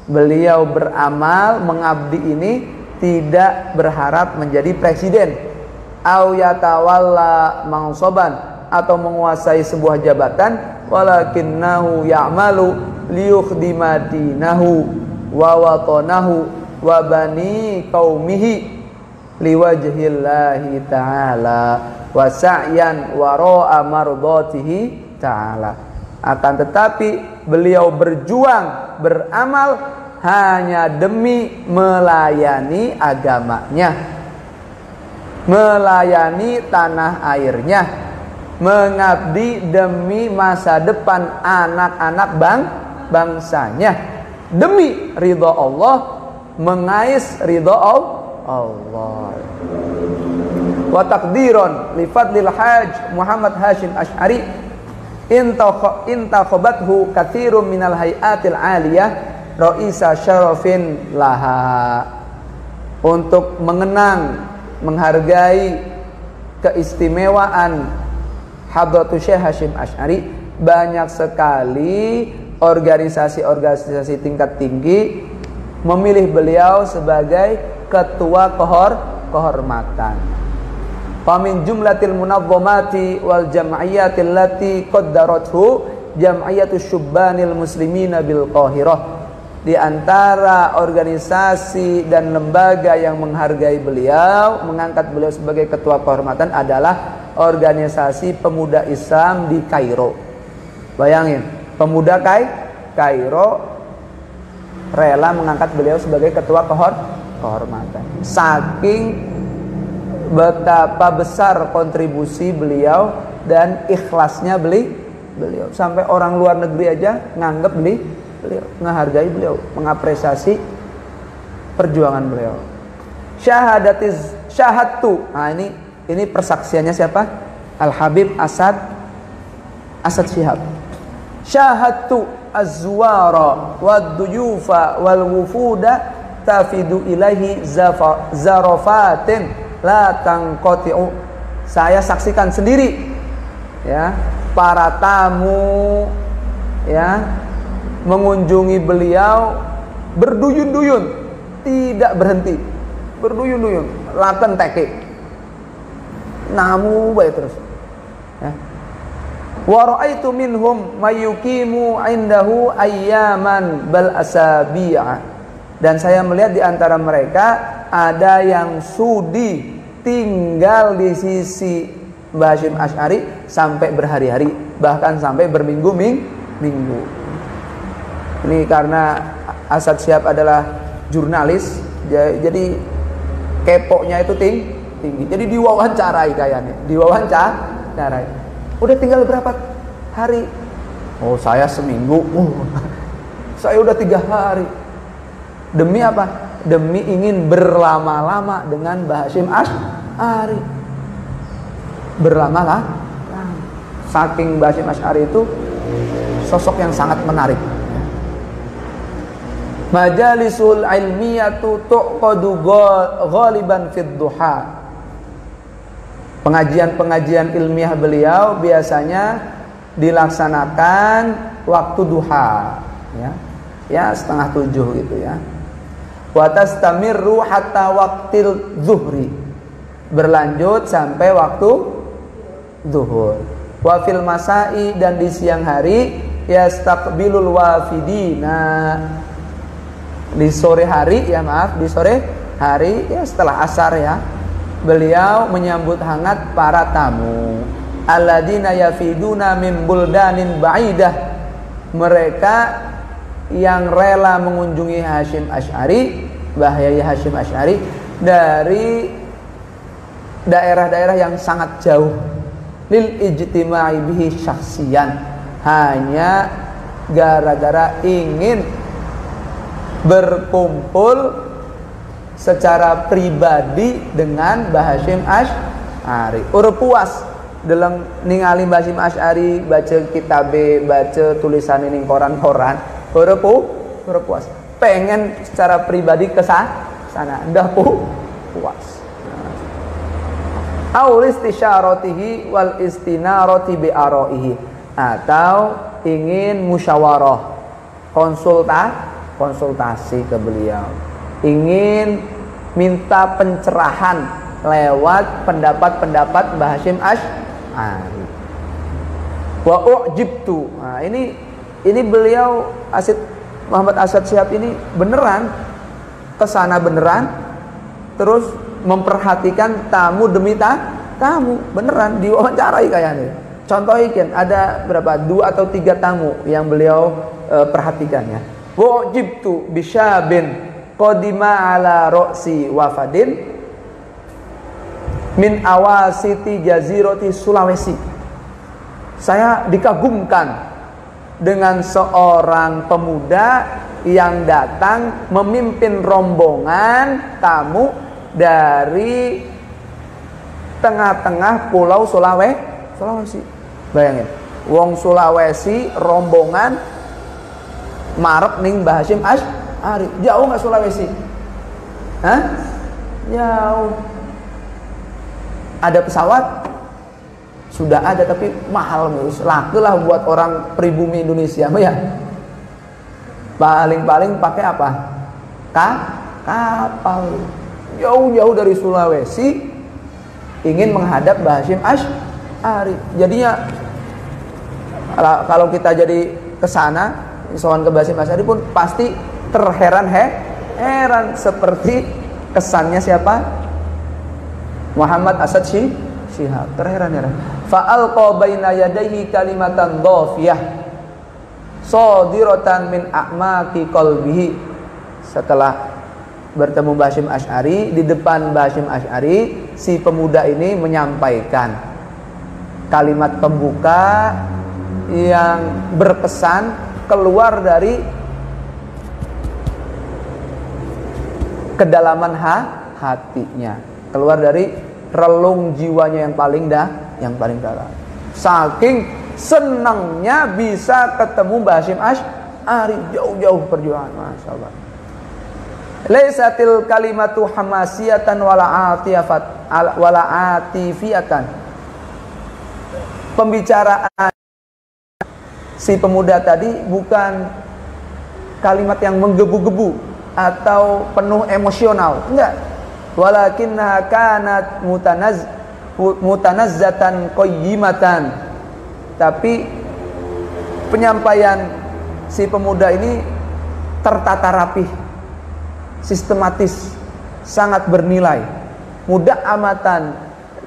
S1: Beliau beramal mengabdi ini tidak berharap menjadi presiden, au yatawalla mansoban, atau menguasai sebuah jabatan, walakinnahu ya'malu liyukhdima dinahu wa watanahu wa bani qaumihi liwajhillahi ta'ala wa sa'yan wara'a mardatihi ta'ala. Akan tetapi beliau berjuang, beramal hanya demi melayani agamanya, melayani tanah airnya, mengabdi demi masa depan anak-anak bangsanya, demi ridha Allah, mengais ridha Allah. Wa taqdiron li fadlil haj Muhammad Hasyim Asy'ari intakhabathu katsirun minal hayatil aliyah ra'isa syarafin laha. Untuk mengenang, menghargai keistimewaan Hadratus Syekh Hasyim Asy'ari, banyak sekali organisasi-organisasi tingkat tinggi memilih beliau sebagai ketua kehormatan. Famin jumlatil munazzamati wal jam'iyatil lati qaddarathu jam'iyatus syubbanil muslimina bil Qahirah. Di antara organisasi dan lembaga yang menghargai beliau, mengangkat beliau sebagai ketua kehormatan adalah organisasi pemuda Islam di Kairo. Bayangin, pemuda Kairo rela mengangkat beliau sebagai ketua kehormatan. Saking betapa besar kontribusi beliau dan ikhlasnya beliau, sampai orang luar negeri aja nganggap beliau, menghargai beliau, mengapresiasi perjuangan beliau. Syahadtu. Nah, ini persaksiannya siapa? Al Habib Asad Syihab. Syahadtu az-zuwara wad-duyufa wal wufuda tafidu ilahi zarafatin la tanqati'u. Saya saksikan sendiri, ya, para tamu, ya, mengunjungi beliau berduyun-duyun, tidak berhenti, berduyun-duyun, laten teke, namu baik terus, ya. Wa ra'aitu minhum mayyuqimu indahu ayyaman bal asabi'a. Dan saya melihat di antara mereka ada yang sudi tinggal di sisi Mbah Hasyim Asy'ari sampai berhari-hari, bahkan sampai berminggu-minggu. Ini karena Asad Syihab adalah jurnalis, jadi keponya itu tinggi. Jadi diwawancarai kayaknya, diwawancarai. Udah tinggal berapa hari? Oh, saya seminggu. Saya udah 3 hari. Demi apa? Demi ingin berlama-lama dengan Mbah Hasyim Asy'ari. Berlama-lama. Saking Mbah Hasyim Asy'ari itu sosok yang sangat menarik. Majalisul ilmiyatu tuqadu ghaliban fid duha. Pengajian-pengajian ilmiah beliau biasanya dilaksanakan waktu duha, ya. Ya, 6:30 gitu, ya. Wa tastamirru hatta waqtil zuhri. Berlanjut sampai waktu zuhur. Wa fil masai, dan di siang hari yastaqbilul wafidina. Di sore hari, ya maaf, di sore hari, ya setelah asar, ya, beliau menyambut hangat para tamu alladzina yafiduna min buldanin ba'idah, mereka yang rela mengunjungi Hasyim Asy'ari, Mbah Yai Hasyim Asy'ari, dari daerah-daerah yang sangat jauh, lil ijtima'i bihi syakhsiyan, hanya gara-gara ingin berkumpul secara pribadi dengan Mbah Hasyim Asy'ari. Urip puas dalam ningali Mbah Hasyim Asy'ari, baca kitabe, baca tulisan ning koran-koran, urip puas. Pengen secara pribadi ke sana, ndah puas. Aul istisyaratihi wal istinarati bi araihi, atau ingin musyawarah, konsultasi ke beliau, ingin minta pencerahan lewat pendapat-pendapat Mbah Hasyim Asy'ari. Wa u'jibtu. Nah, ini beliau Muhammad Asad Syihab ini beneran kesana, beneran terus memperhatikan tamu demi tamu, beneran diwawancarai kayaknya. Contohnya ada berapa, 2 atau 3 tamu yang beliau perhatikan ya. Wa u'jibtu bisyabin qadima ala ra'si wafadin min awasiti jazirati Sulawesi. Saya dikagumkan dengan seorang pemuda yang datang memimpin rombongan tamu dari tengah-tengah pulau Sulawesi. Bayangin, wong Sulawesi rombongan marep ning Mbah Hasyim Asy'ari. Jauh nggak Sulawesi? Hah? Jauh. Ada pesawat? Sudah ada, tapi mahal, laku lah buat orang pribumi Indonesia, ya. Paling-paling pakai apa? Kapal. Jauh-jauh dari Sulawesi ingin menghadap Mbah Hasyim Asy'ari. Jadinya kalau kita jadi kesana, soal ke Mbah Hasyim Asy'ari pun pasti terheran seperti kesannya siapa? Muhammad Asad Syihab. Terheran-heran. Fa'alqa baina yadayhi kalimatan dhafiyah sadiratan min a'maqi qalbihi. Setelah bertemu Mbah Hasyim Asy'ari, di depan Mbah Hasyim Asy'ari, si pemuda ini menyampaikan kalimat pembuka yang berkesan keluar dari kedalaman hatinya, keluar dari relung jiwanya yang paling dalam. Saking senangnya bisa ketemu Mbah Hasyim Asy'ari, jauh-jauh perjuangan, Masya Allah. Laisatil kalimatu hamasiyatan wala atifiyatan. Pembicaraan si pemuda tadi bukan kalimat yang menggebu-gebu atau penuh emosional, enggak. Walakinnaha kanat mutanazzatan qayyimatan. Tapi penyampaian si pemuda ini tertata rapih, sistematis, sangat bernilai. Mudah amatan,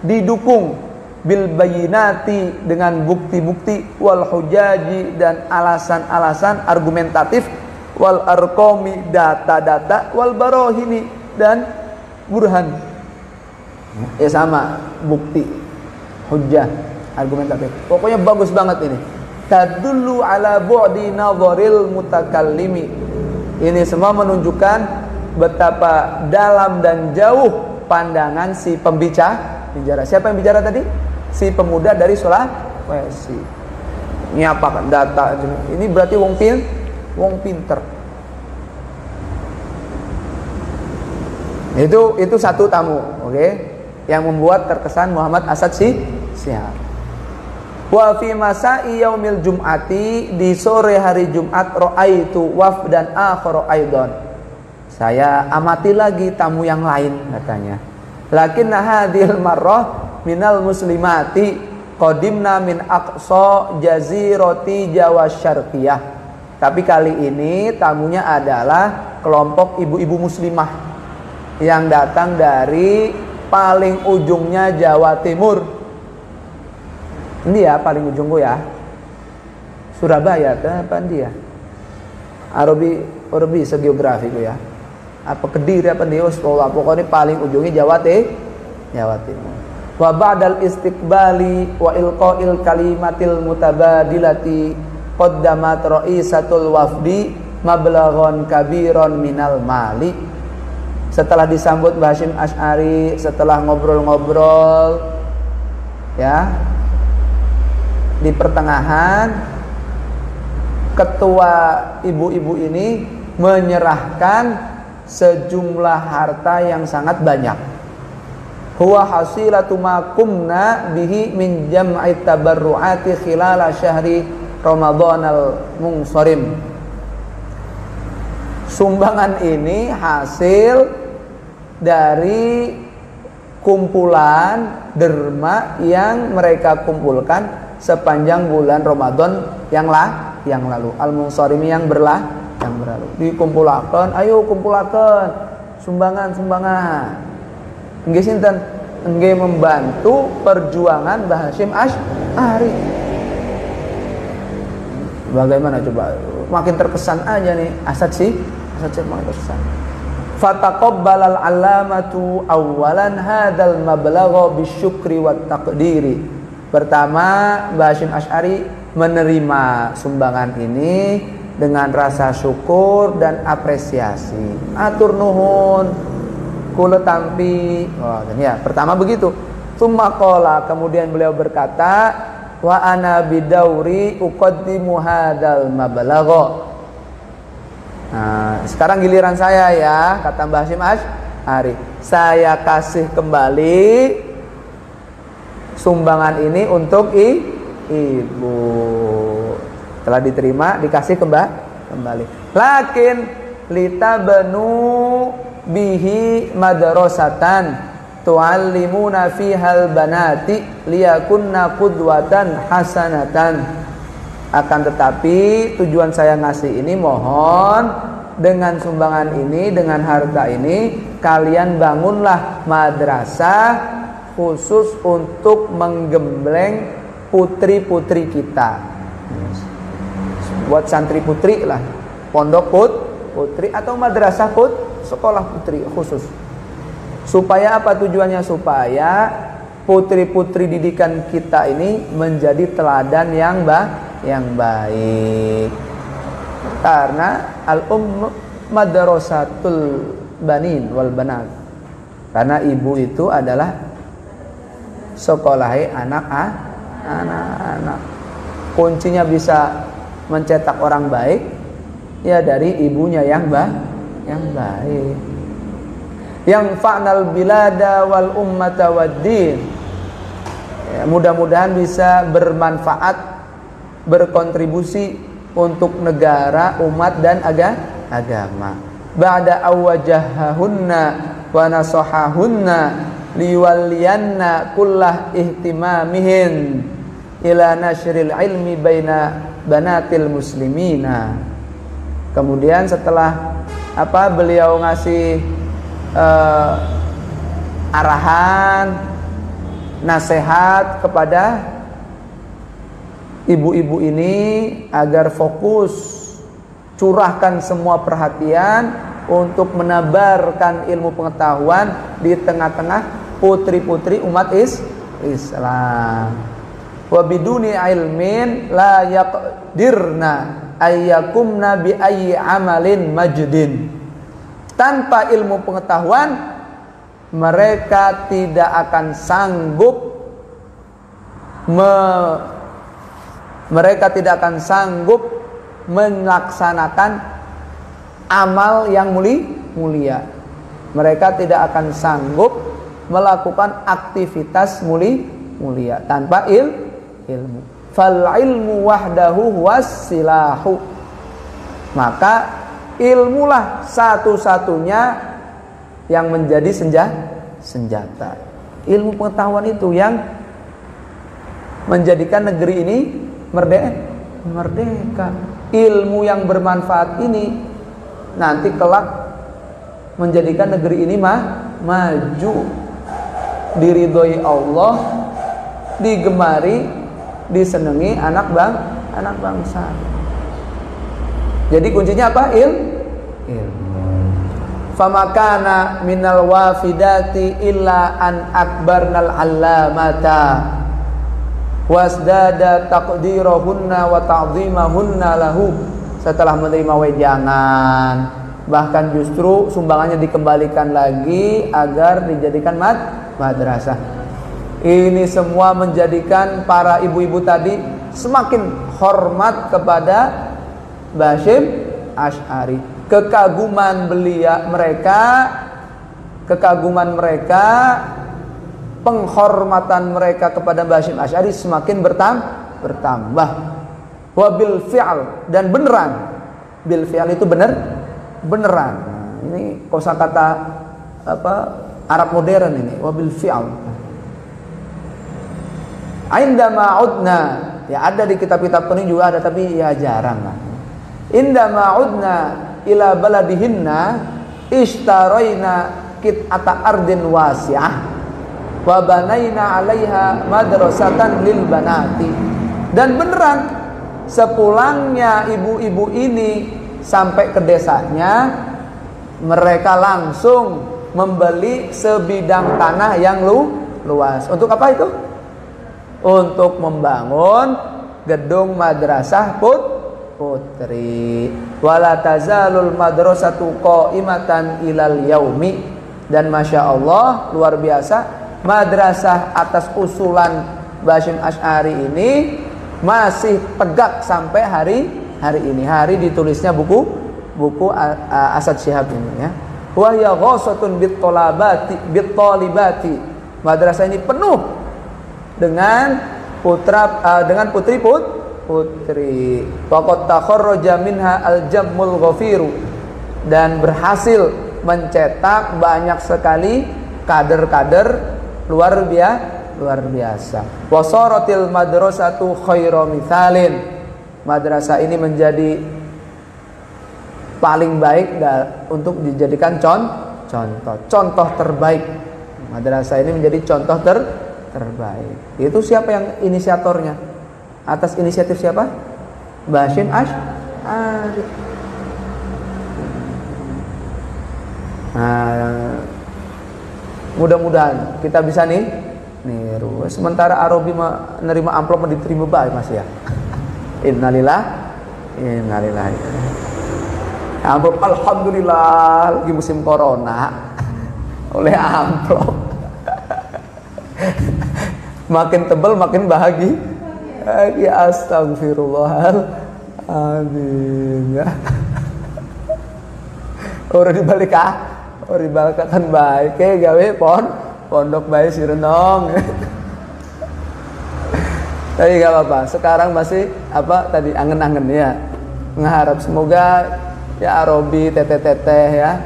S1: didukung bil bayinati, dengan bukti-bukti, wal hujaji, dan alasan-alasan argumentatif, wal arqami, data-data, wal barohini, dan burhan. Ya sama, bukti, hujjah, argumentatif. Pokoknya bagus banget ini. Tadullu ala bu'di nadharil mutakallimi. Ini semua menunjukkan betapa dalam dan jauh pandangan si pembicara. Siapa yang bicara tadi? Si pemuda dari Sulawesi. Ini apa? Data. Ini berarti wong pinter. Itu satu tamu, oke? Yang membuat terkesan Muhammad Asad Syihab. Wa fi masa'i yaumil jum'ati, di sore hari Jumat, ra'aitu wafdan akhara aidan. Saya amati lagi tamu yang lain, katanya. Lakinna hadhil marrah minal muslimati qadimna min aqsa jazirati Jawa Syarqiyah. Tapi kali ini tamunya adalah kelompok ibu-ibu muslimah yang datang dari paling ujungnya Jawa Timur. Ini ya paling ujungku ya, Surabaya apa dia? Arabi segeografi itu ya. Apa Kediri apa dia? Pokoknya paling ujungnya Jawa Timur. Wa ba'dal istiqbali wa ilqa'il kalimatil mutabadilati qaddamat ra'isatul wafdi mablaghon kabiron minal mali. Setelah disambut Mbah Hasyim Asy'ari, setelah ngobrol-ngobrol ya, di pertengahan ketua ibu-ibu ini menyerahkan sejumlah harta yang sangat banyak. Huwa hasilatu ma kumna bihi min jam'i tabarruati khilala syahri Ramadhanal munsarim. Sumbangan ini hasil dari kumpulan derma yang mereka kumpulkan sepanjang bulan Ramadan yang lalu. Al-Munsharimi yang berlalu. Dikumpulakan, ayo kumpulakan sumbangan. Nggih sinten? Nggih membantu perjuangan Mbah Hasyim Asy'ari. Bagaimana coba? Makin terkesan aja nih Asad makin terkesan. Fataqabbalal alamatu awalan hadzal mablagha bisyukri wat taqdiri. Pertama, Mbah Hasyim Asy'ari menerima sumbangan ini dengan rasa syukur dan apresiasi. Atur nuhun, kula tampi. Oh, ya, pertama begitu. Tsumma qala, kemudian beliau berkata, wa ana bidauri uqaddimu hadzal mablagha. Nah, sekarang giliran saya ya, kata Mbah Hasyim Asy'ari. Saya kasih kembali sumbangan ini untuk ibu. Telah diterima, dikasih kembali. Lakin litabnu bihi madrasatan tu'allimuna fihal banati liyakunna qudwatan hasanatan. Akan tetapi tujuan saya ngasih ini, mohon dengan sumbangan ini, dengan harta ini, kalian bangunlah madrasah khusus untuk menggembleng putri-putri kita. Buat santri putri lah, pondok putri atau madrasah sekolah putri khusus. Supaya apa tujuannya? Supaya putri-putri didikan kita ini menjadi teladan yang baik. Karena madrasatul banin wal banat. Karena ibu itu adalah sekolahi anak-anak. Kuncinya bisa mencetak orang baik ya dari ibunya yang baik. Yang fa'nal bilada wal ummata wad din. Ya, mudah-mudahan bisa bermanfaat, berkontribusi untuk negara, umat dan agama. Ba'da awajahahunna wa nasahahunna liwalliyanna kullah ihtimamihin ila nashril ilmi baina banatil muslimina. Kemudian setelah beliau ngasih arahan, nasihat kepada ibu-ibu ini agar fokus, curahkan semua perhatian untuk menebarkan ilmu pengetahuan di tengah-tengah putri-putri umat Islam. Wa biduni ilmin la yaqdirna ayyakumna bi ayyi amalin majdin. Tanpa ilmu pengetahuan mereka tidak akan sanggup melaksanakan amal yang mulia. Mereka tidak akan sanggup melakukan aktivitas mulia tanpa ilmu. Fal ilmu wahdahu wasilahu. Maka ilmulah satu-satunya yang menjadi senjata. Ilmu pengetahuan itu yang menjadikan negeri ini merdeka. Ilmu yang bermanfaat ini nanti kelak menjadikan negeri ini maju, diridhoi Allah, digemari, disenangi anak anak bangsa. Jadi kuncinya apa? Ilmu. Famakana minal wafidati illa an akbarnal allamata wasdada taqdirahunna wa ta'zimahunna lahu. Setelah menerima wejangan, bahkan justru sumbangannya dikembalikan lagi agar dijadikan madrasah. Ini semua menjadikan para ibu-ibu tadi semakin hormat kepada Mbah Hasyim Asy'ari. Kekaguman mereka, penghormatan mereka kepada Mbah Hasyim Asy'ari semakin bertambah. Wabil fi'al, dan beneran. Bil fi'al itu beneran. Nah, ini kosakata Arab modern ini. Wabil fi'al. Indama udna, ya ada di kitab-kitab kuning juga ada, tapi ya jarang lah. Indama udna ila baladihinna ishtaraina qit'ata ardin wasi'ah wa banaina 'alaiha madrasatan lil banati. Dan beneran sepulangnya ibu-ibu ini sampai ke desanya, mereka langsung membeli sebidang tanah yang luas. Untuk apa itu? Untuk membangun gedung madrasah putri. Wala tazalul madrasatu qa'imatan ilal yaumi. Dan masya Allah, luar biasa, madrasah atas usulan Mbah Hasyim Asy'ari ini masih tegak sampai hari ini. Hari ditulisnya buku Asad Syihab ini, ya. Wa hiya ghasatun bit-talibati. Madrasah ini penuh dengan putri. Faqad takharraja minha al-jammul ghafiru. Dan berhasil mencetak banyak sekali kader-kader luar biasa. Wasaratil madrasatu khairu mithalin. Madrasah ini menjadi paling baik untuk dijadikan contoh terbaik. Madrasah ini menjadi contoh terbaik. Itu siapa yang inisiatornya? Atas inisiatif siapa? Mbah Hasyim Asy'ari. Nah, mudah-mudahan kita bisa niru. Sementara Arabi menerima amplop diterima baik Mas ya. Innalillahi. Amplop alhamdulillah lagi musim corona. Oleh amplop. Makin tebal makin bahagia. Ya astagfirullahaladzim, ya. Orang dibalik kan baik gawe pondok baik si renong. Tapi gak apa-apa, sekarang masih tadi angen-angen ya. Mengharap semoga ya Arabi, teteh-teteh ya,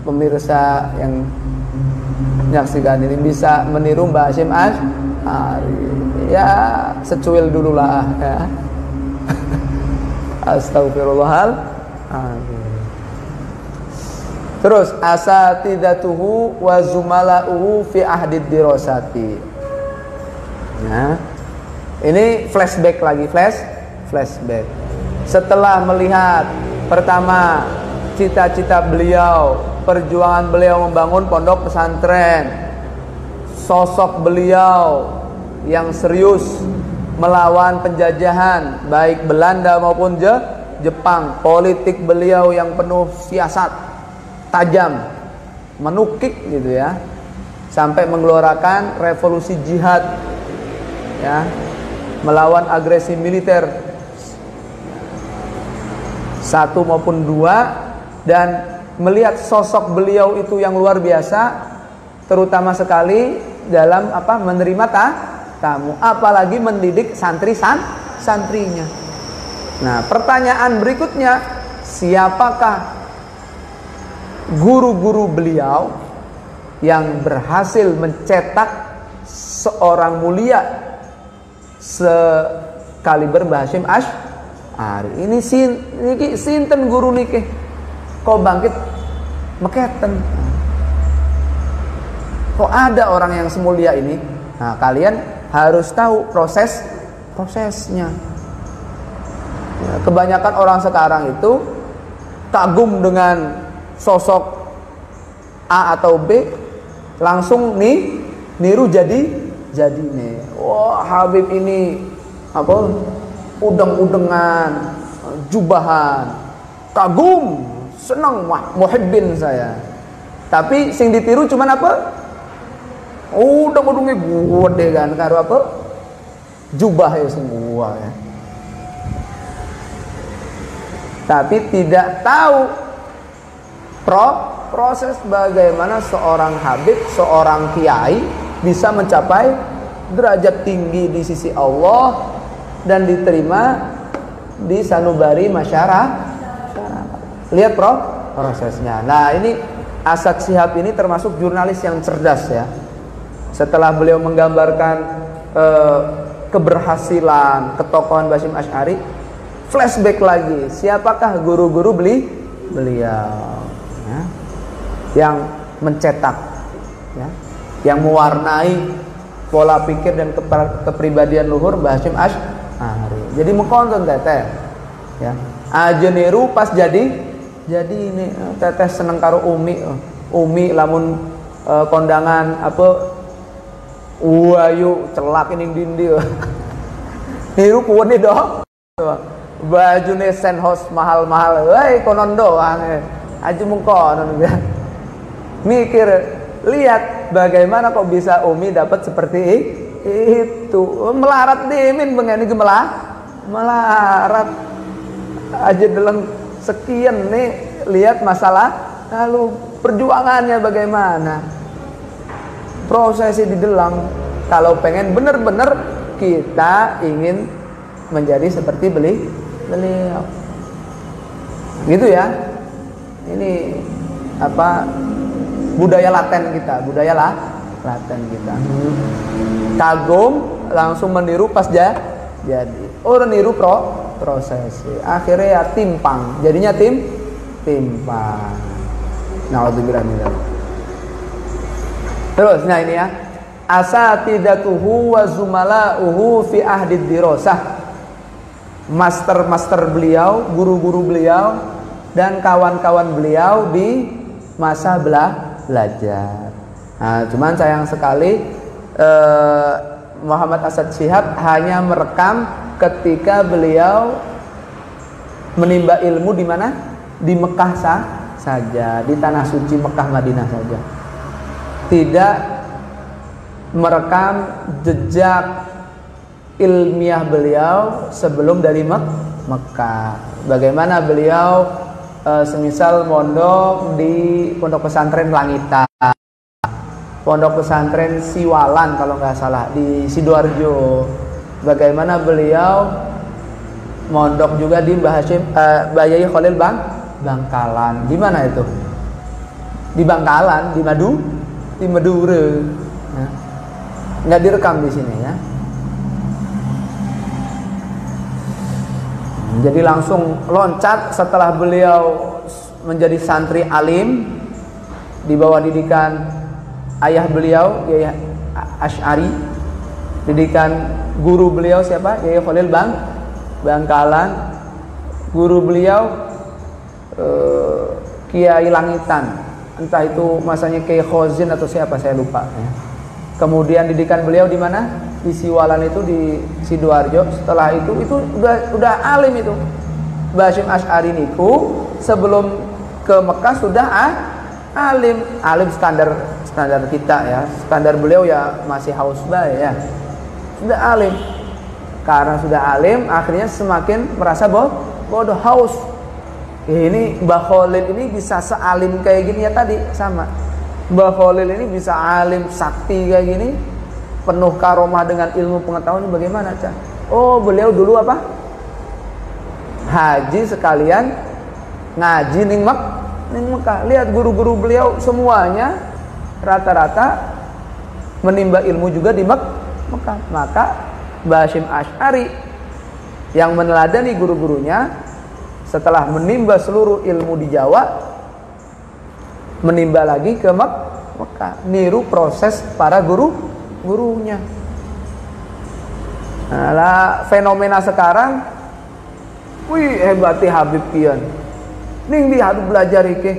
S1: pemirsa yang menyaksikan ini bisa meniru Mbah Hasyim Asy'ari. Ya secuil dulu lah ya. Astagfirullahaladzim. Terus asatidatuhu wa zumala'uhu fi ahdid dirasati. Nah, ini flashback lagi, flashback. Setelah melihat pertama cita-cita beliau, perjuangan beliau membangun pondok pesantren, sosok beliau yang serius melawan penjajahan baik Belanda maupun Jepang, politik beliau yang penuh siasat tajam, menukik gitu ya, sampai mengeluarkan revolusi jihad ya, melawan agresi militer 1 maupun 2, dan melihat sosok beliau itu yang luar biasa, terutama sekali dalam menerima tamu, apalagi mendidik santrinya. Nah, pertanyaan berikutnya, siapakah guru-guru beliau yang berhasil mencetak seorang mulia sekaliber Mbah Hasyim Asy'ari? Ini sinten guru niki kok bangkit meketen, kok ada orang yang semulia ini? Nah, kalian harus tahu prosesnya. Ya, kebanyakan orang sekarang itu kagum dengan sosok A atau B, langsung niru jadi nih. Wah, Habib ini apa? Udeng-udengan, jubahan, kagum, senang, muhibbin saya. Tapi sing ditiru cuman apa? Udeng-udengnya gede kan, karo apa? Jubah ya semua ya. Tapi tidak tahu proses bagaimana seorang habib, seorang kiai bisa mencapai derajat tinggi di sisi Allah dan diterima di sanubari masyarakat. Lihat prosesnya. Nah, ini Asad Shihab ini termasuk jurnalis yang cerdas ya. Setelah beliau menggambarkan keberhasilan ketokohan Basyim Asy'ari, flashback lagi, siapakah guru-guru beliau ya, yang mencetak ya, yang mewarnai pola pikir dan kepribadian luhur Basyim Asy'ari. Jadi mengkonton teteh ya, aja niru pas jadi ini teteh seneng karo umi lamun kondangan apa wayu celak ini dindi niru kuwene doh bajune senhos mahal-mahal, woi konon doang, aja mungkonon ya. Mikir, lihat bagaimana kok bisa Umi dapat seperti itu, melarat dimin bengeni melarat aja dalam sekian nih, lihat masalah lalu perjuangannya bagaimana, prosesnya didelang. Kalau pengen bener-bener kita ingin menjadi seperti beliau gitu ya. Ini apa, budaya laten kita, laten kita. Kagum langsung meniru pas jadi. Orang niru proses. Akhirnya ya timpang. Jadinya timpang. Nauzubillah min dzalik. Terus nah ini ya. Asatidatuhu wa zumala'uhu fi ahdid dirasah. Master beliau, guru-guru beliau dan kawan-kawan beliau di masa belajar. Nah, cuman sayang sekali Muhammad Asad Shihab hanya merekam ketika beliau menimba ilmu di mana? Di Mekah saja, di tanah suci Mekah Madinah saja. Tidak merekam jejak ilmiah beliau sebelum dari Mekah. Bagaimana beliau semisal mondok di pondok pesantren Langitan, pondok pesantren Siwalan kalau nggak salah di Sidoarjo. Bagaimana beliau mondok juga di Bayai Khalil Bangkalan. Di mana itu? Di Bangkalan, di Madura. Nah, nggak direkam di sini ya. Jadi langsung loncat setelah beliau menjadi santri alim di bawah didikan ayah beliau Yai Asy'ari, didikan guru beliau siapa? Yai Khalil Bangkalan. Guru beliau Kiai Langitan, entah itu masanya Kiai Khozin atau siapa saya lupa ya. Kemudian didikan beliau di mana? Di Siwalan itu di Sidoarjo. Setelah itu udah alim itu. Basyim Asy'ari niku sebelum ke Mekah sudah alim standar kita ya. Standar beliau ya masih haus bae ya. Sudah alim. Karena sudah alim akhirnya semakin merasa bodoh haus. Ini Mbah Khalil ini bisa sealim kayak gini ya tadi sama. Mbah Khalil ini bisa alim sakti kayak gini, penuh karomah dengan ilmu pengetahuan. Bagaimana Cah? Oh, beliau dulu apa? Haji sekalian ngaji ning Mekah. Lihat guru-guru beliau semuanya rata-rata menimba ilmu juga di Mekah. Maka Basyim Asy'ari yang meneladani guru-gurunya setelah menimba seluruh ilmu di Jawa, menimba lagi ke Mekah, niru proses para gurunya. Nah, fenomena sekarang Wih hebatnya Habib kian. Ning di Habib belajar iki.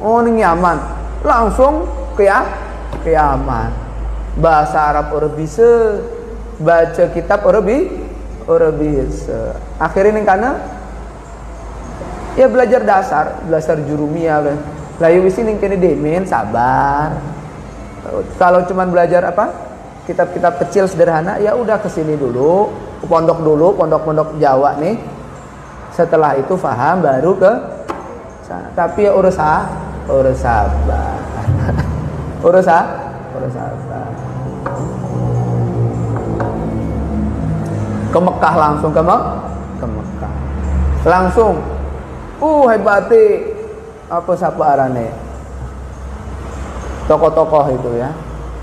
S1: Oh ning Yaman. Langsung ke Yaman. Bahasa Arab ora bisa, baca kitab ora bisa. Akhirnya ning kana ya belajar belajar jurumiyah lah. Lah yo wis ning kene demen sabar. Kalau cuman belajar apa? Kitab-kitab kecil sederhana ya udah kesini dulu, pondok Jawa nih. Setelah itu paham baru ke sana. Tapi ya urus sabar. urus sabar. Ke Mekah langsung ke Mekah. Langsung. Hebati apa sapa arane? Tokoh-tokoh itu ya.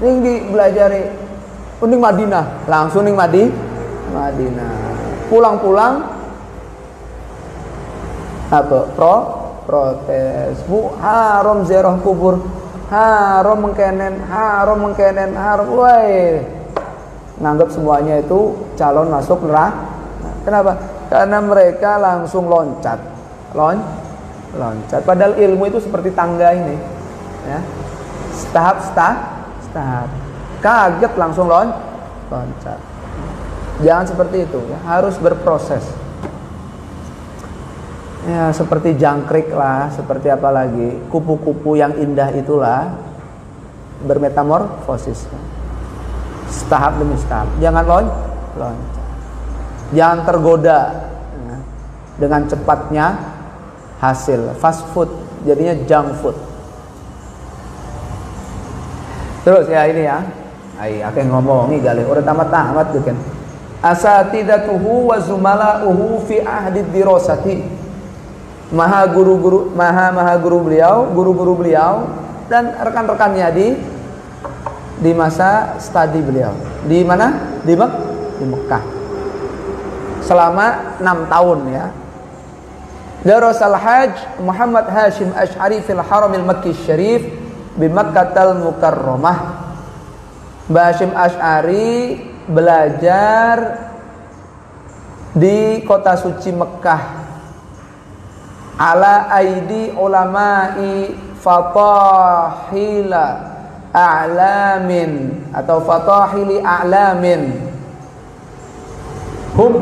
S1: Ning di belajari ning Madinah, langsung ning Madinah. Pulang-pulang apa? Protes. Bu, haram ziarah kubur. Haram mengkenen. Woi. Nganggap semuanya itu calon masuk neraka. Kenapa? Karena mereka langsung loncat. Padahal ilmu itu seperti tangga ini. Ya. Tahap. Kaget langsung loncat. Jangan seperti itu ya, harus berproses. Ya, seperti jangkrik lah, seperti apa lagi, kupu-kupu yang indah itulah bermetamorfosis. Tahap demi tahap. Jangan loncat. Jangan tergoda ya, dengan cepatnya hasil fast food, jadinya junk food. Terus ya ini ya. Akeh ngomongi gali udah tamat gitu kan. Asatidatuhu wa zumala'uhu fi ahdi dirasati. Maha guru beliau dan rekan-rekannya di masa studi beliau. Di mana? Di Mekah. Selama 6 tahun ya. Darasal Hajj Muhammad Hashim Asy'ari fil Haramil Makki Syarif bi Makkatal Mukarramah. Mbah Hashim Asy'ari belajar di kota suci Mekah ala aidi ulama'i fatahila a'lamin atau fatahili a'lamin hum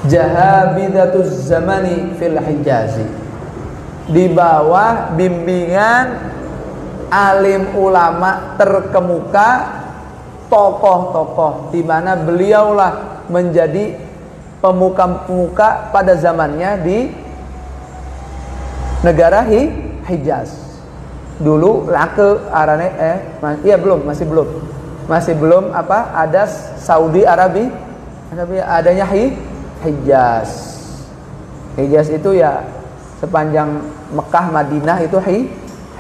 S1: jahabidatuz zamani fil Hijazi, di bawah bimbingan alim ulama terkemuka, tokoh-tokoh di mana beliaulah menjadi pemuka-pemuka pada zamannya di negara Hijaz. Dulu lake arane masih belum apa ada Saudi Arabia, adanya Hijaz. Hijaz itu ya sepanjang Mekah Madinah itu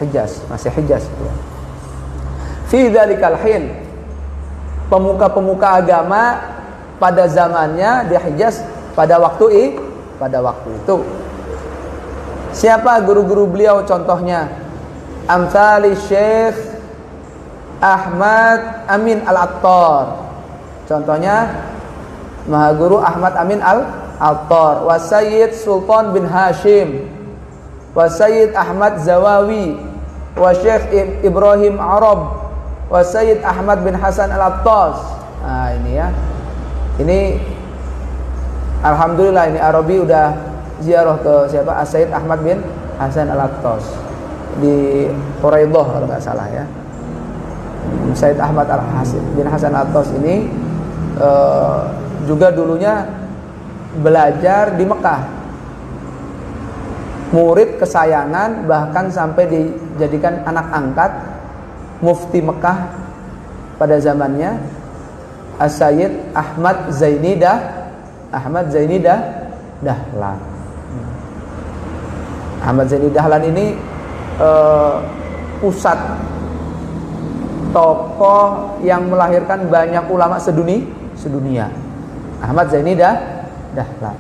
S1: Hijaz, masih Hijaz. Fi dzalikal hin, pemuka-pemuka agama pada zamannya di Hijaz pada waktu itu. Siapa guru-guru beliau contohnya? Amsali Syekh Ahmad Amin Al-Attar. Contohnya Maha Guru Ahmad Amin Al-Attar, wa Sayyid Sultan bin Hashim, wa Sayyid Ahmad Zawawi, wa Syekh Ibrahim Arab, wa Sayyid Ahmad bin Hasan Al-Attas. Nah, ini ya. Ini alhamdulillah ini Arabi udah ziarah ke siapa? Sayyid Ahmad bin Hasan Al-Attas di Quraidah kalau nggak salah ya. Sayyid Ahmad bin Hasan Al-Attas ini juga dulunya belajar di Mekah, murid kesayangan, bahkan sampai dijadikan anak angkat mufti Mekah pada zamannya As-Sayyid Ahmad Zaini Dahlan. Ahmad Zaini Dahlan ini pusat tokoh yang melahirkan banyak ulama sedunia. Ahmad Zaini Dahlan.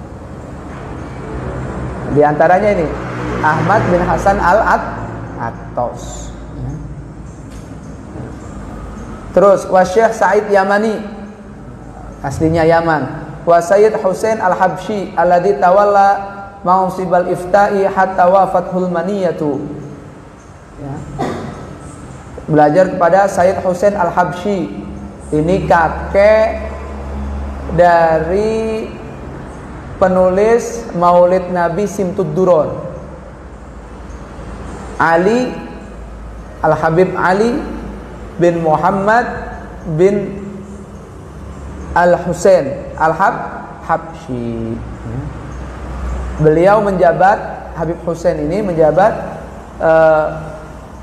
S1: Di antaranya ini Ahmad bin Hasan Al-Attas. Terus Syekh Said Yamani. aslinya Yaman. Wa Sayyid Husain Al-Habsyi alladzi tawalla mansibal ifta'i hatta wafathul maniyatu. Ya. Belajar kepada Sayyid Husain Al-Habsyi. Ini kakek dari penulis Maulid Nabi Simtud Duror, Ali Al-Habib Ali bin Muhammad bin Al-Husain Al-Habsyi. Beliau menjabat, Habib Husain ini menjabat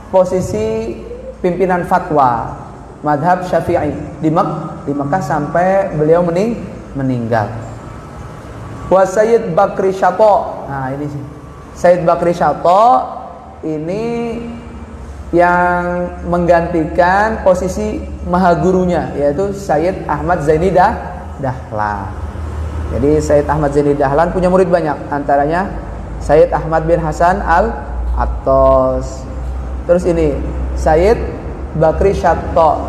S1: posisi pimpinan fatwa madhab Syafi'i di Mekah sampai beliau meninggal. Wa Sayyid Bakri Syato. Nah ini sih Sayyid Bakri Syato ini yang menggantikan posisi mahagurunya, yaitu Sayyid Ahmad Zaini Dahlan. Jadi Sayyid Ahmad Zaini Dahlan punya murid banyak, antaranya Sayyid Ahmad bin Hasan Al-Attas. Terus ini Sayyid Bakri Syato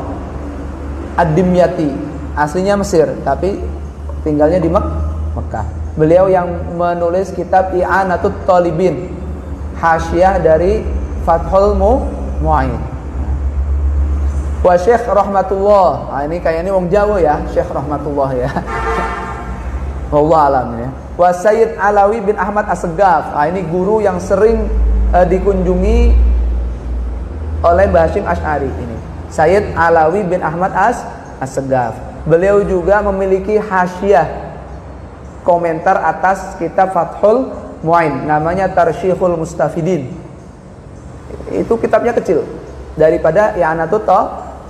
S1: Ad-Dimyati, aslinya Mesir tapi tinggalnya di Mekah. Beliau yang menulis kitab I'anatut Talibin, hasyiah dari Fathul Mu'in. Wa Syekh Rahmatullah. Nah, ini kayaknya wong Jawa ya, Syekh Rahmatullah ya. Wallahu alam ya. Wa Sayyid Alawi bin Ahmad As-Segaf. Nah, ini guru yang sering dikunjungi oleh Mbah Hasyim Asy'ari ini. Sayyid Alawi bin Ahmad As-Segaf. Beliau juga memiliki hasyiah, komentar atas kitab Fathul Mu'in, namanya Tarsyikhul Mustafidin. Itu kitabnya kecil daripada I'anatut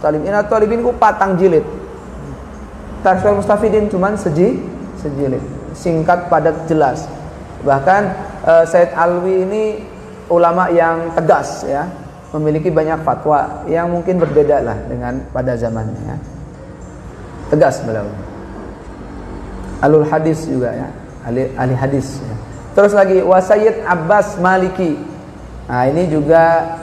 S1: Talibin. I'anatut Talibin ku patang jilid. Tarsyikhul Mustafidin cuman sejilid. Singkat, padat, jelas. Bahkan Sayyid Alwi ini ulama yang tegas ya, memiliki banyak fatwa yang mungkin berbeda lah dengan pada zamannya ya. Tegas beliau. Alul hadis juga ya, ahli hadis ya. Terus lagi wa Sayyid Abbas Maliki. Nah ini juga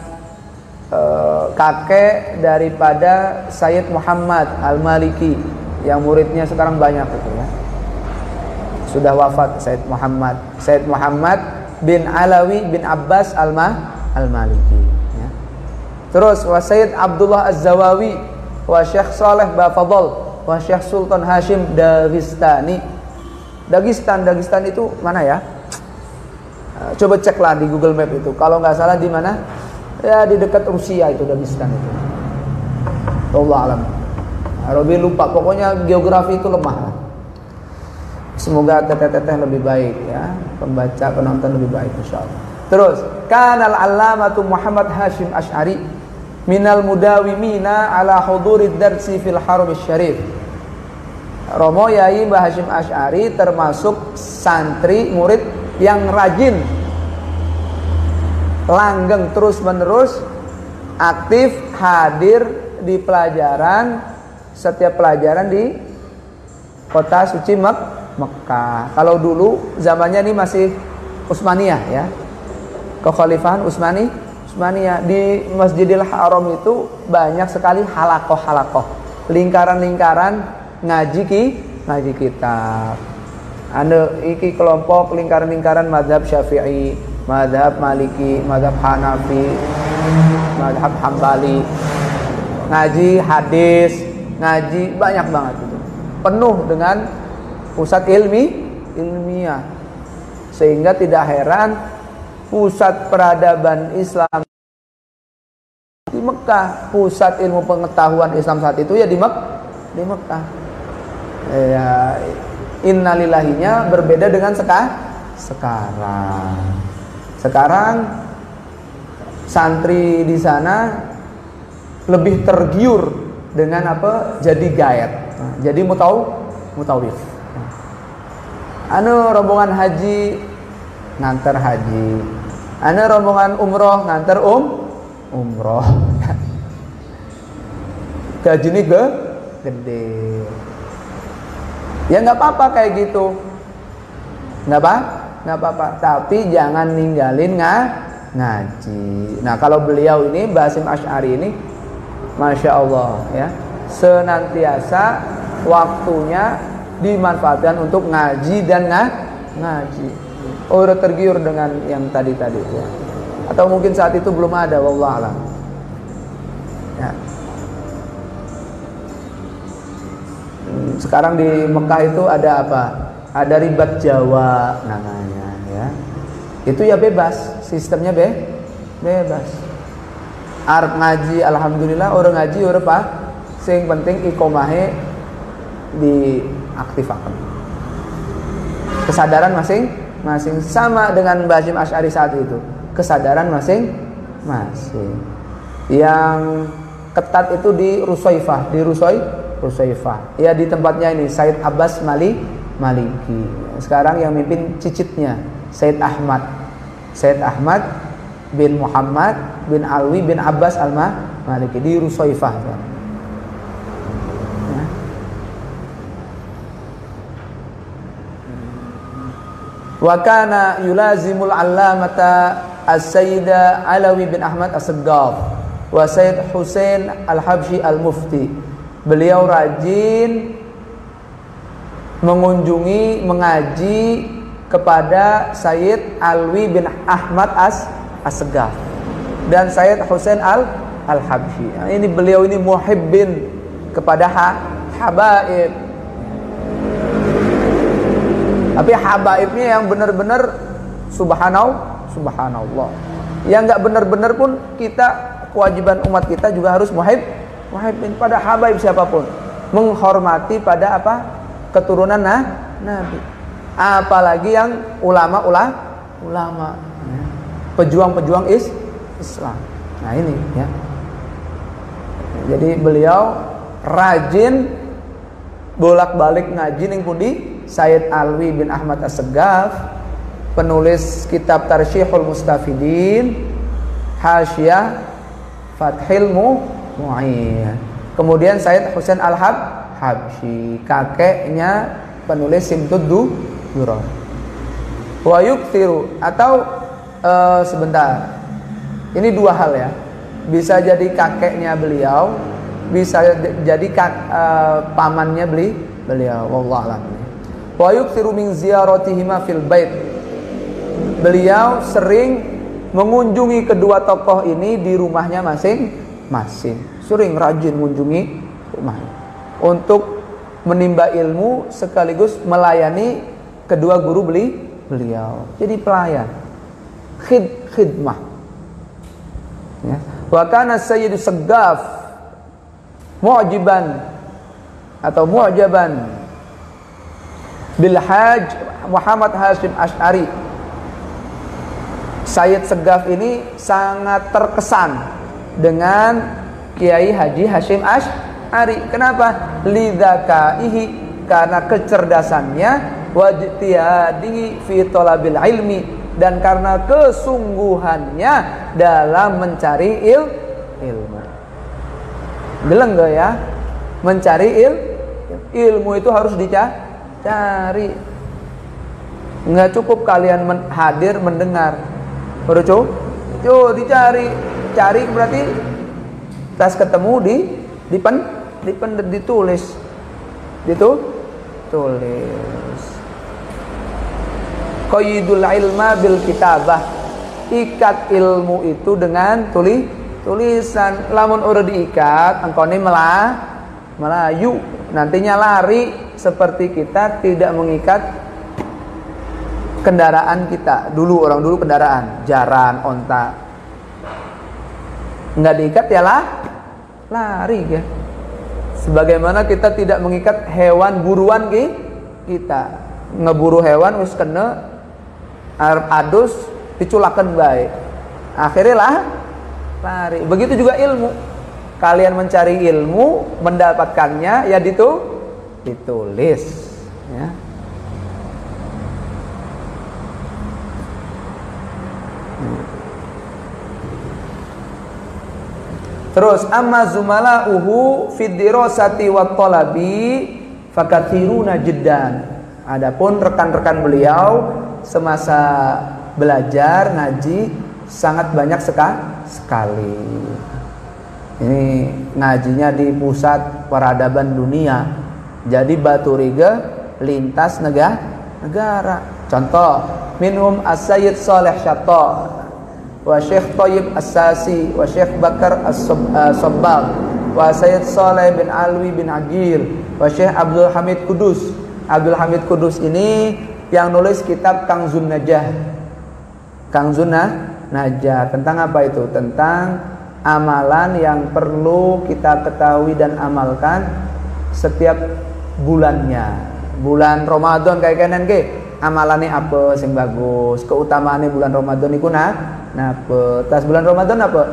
S1: kakek daripada Sayyid Muhammad Al-Maliki yang muridnya sekarang banyak itu ya. Sudah wafat Sayyid Muhammad bin Alawi bin Abbas Al-Maliki ya. Terus wa Sayyid Abdullah Az-Zawawi wa Syekh Saleh Bafadol wa Syekh Sultan Hashim Dagestani. Dagestan itu mana ya? Coba ceklah di Google Map itu. Kalau nggak salah di mana? Ya di dekat Rusia itu Dagestan itu. Allah alam. Robi lupa. Pokoknya geografi itu lemah lah. Semoga teteh-teteh lebih baik ya, pembaca penonton lebih baik insyaallah. Terus kanal allamatu Muhammad Hasyim Asy'ari minal mudawimina ala hudurid darsi fil haram syarif. Romo Yai Mbah Hasyim Asy'ari termasuk santri murid yang rajin, langgeng terus menerus, aktif hadir di pelajaran, setiap pelajaran di kota suci Mekah. Kalau dulu zamannya ini masih Utsmaniyah ya, kekhalifahan Utsmaniyah. Di Masjidil Haram itu banyak sekali halakoh, lingkaran-lingkaran ngaji kitab. Anda iki kelompok lingkaran-lingkaran madhab Syafi'i, madhab Maliki, madhab Hanafi, madhab Hambali, ngaji hadis, ngaji banyak banget itu, penuh dengan pusat ilmiah, sehingga tidak heran pusat peradaban Islam di Mekah, pusat ilmu pengetahuan Islam saat itu ya di Mekah. Ya, innalillahinya berbeda dengan sekarang. Sekarang santri di sana lebih tergiur dengan apa? Jadi gaet, jadi mutawif. Anu rombongan haji nganter haji, anu rombongan umroh nganter umroh. Gaji ini gede. Ya nggak apa-apa kayak gitu, nggak apa-apa. Tapi jangan ninggalin ngaji. Nah kalau beliau ini Mbah Hasyim Asy'ari ini, masya Allah ya, senantiasa waktunya dimanfaatkan untuk ngaji dan ngaji. Udah tergiur dengan yang tadi-tadi ya. Atau mungkin saat itu belum ada, wallahu a'lam. Ya. Sekarang di Mekah itu ada apa? Ada ribat Jawa namanya ya. Itu ya bebas, sistemnya bebas. Arab ngaji, alhamdulillah orang ngaji orang apa? Sing penting iqomahe diaktifkan. Kesadaran masing-masing sama dengan Mbah Hasyim Asy'ari saat itu. Kesadaran masing-masing. Yang ketat itu di Rusaifah, Rusaifah. Ya di tempatnya ini Said Abbas Maliki. Sekarang yang mimpin cicitnya Said Ahmad bin Muhammad bin Alwi bin Abbas Al-Maliki di Rusaifah. Ya. Wa kana yulazimul allamata as-sayyida Alawi bin Ahmad as-Saggaf wa Sayyid Husain al-Habsyi al-Mufti. Beliau rajin mengunjungi, mengaji kepada Sayyid Alwi bin Ahmad as-Saggaf dan Sayyid Husain al-Habsyi. Nah, ini beliau ini muhibbin kepada habaib. Tapi habaibnya yang benar-benar subhanallah. Yang enggak benar-benar pun kita, kewajiban umat kita juga harus muhibbin pada habaib siapapun. Menghormati pada apa? Keturunan Nabi. Apalagi yang ulama, pejuang-pejuang Islam. Nah ini ya. Jadi beliau rajin bolak-balik ngaji ning pundi Sayyid Alwi bin Ahmad as-Saggaf, penulis kitab Tarsyihul Mustafidin, Hasyiyah Fathil Mu'in. Kemudian Sayyid Husain al-Habsyi, kakeknya penulis Simtud Durrah. Wa yukthiru, atau sebentar. Ini dua hal ya. Bisa jadi kakeknya beliau, bisa jadi pamannya beliau. Wallahu a'lam. Wa yukthiru min ziyaratihima fil bait. Beliau sering mengunjungi kedua tokoh ini di rumahnya masing-masing. Sering rajin mengunjungi rumah untuk menimba ilmu sekaligus melayani kedua guru beliau. Jadi pelayan, khidmah. Ya. Wa kana Sayyidu Saggaf mu'jaban bil Hajj Muhammad Hasyim Asy'ari. Sayyid Saggaf ini sangat terkesan dengan Kiai Haji Hasyim Asy'ari. Kenapa? Lidzakaihi, karena kecerdasannya, wajtihadihi fi thalabil ilmi, dan karena kesungguhannya dalam mencari ilmu. Geleng gak ya? Mencari ilmu itu harus dicari. Nggak cukup kalian hadir mendengar. Baru dicari. Cari berarti tas ketemu ditulis. Qayyidul ilma bil kitabah. Ikat ilmu itu dengan tulisan. Lamun udah diikat, engkone melayu, nantinya lari. Seperti kita tidak mengikat kendaraan kita. Orang dulu kendaraan, jaran, onta, nggak diikat ya lari ya. Sebagaimana kita tidak mengikat hewan buruan kita. Ngeburu hewan wis kena arep adus diculaken bae. Akhirnya lari. Begitu juga ilmu. Kalian mencari ilmu, mendapatkannya ya ditulis ya. Terus amma zumala'uhu fid dirasati wat talabi fakathiruna jiddan. Adapun rekan-rekan beliau semasa belajar ngaji sangat banyak sekali. Ini ngajinya di pusat peradaban dunia Jadi baturiga lintas negara. Contoh, minhum As-Sayyid Saleh Syatta wa Syekh Thayyib As-Sasi wa Syekh Bakar As-Sabbagh wa Sayyid Saleh bin Alwi bin Agil wa Syekh Abdul Hamid Kudus. Abdul Hamid Kudus ini yang nulis kitab Kanzun Najah. Kanzun Najah tentang apa itu? Tentang amalan yang perlu kita ketahui dan amalkan setiap bulannya. Bulan Ramadan kayak kanan ke amalannya apa sing bagus, keutamaannya bulan Ramadan niku napa. Tas bulan Ramadan apa?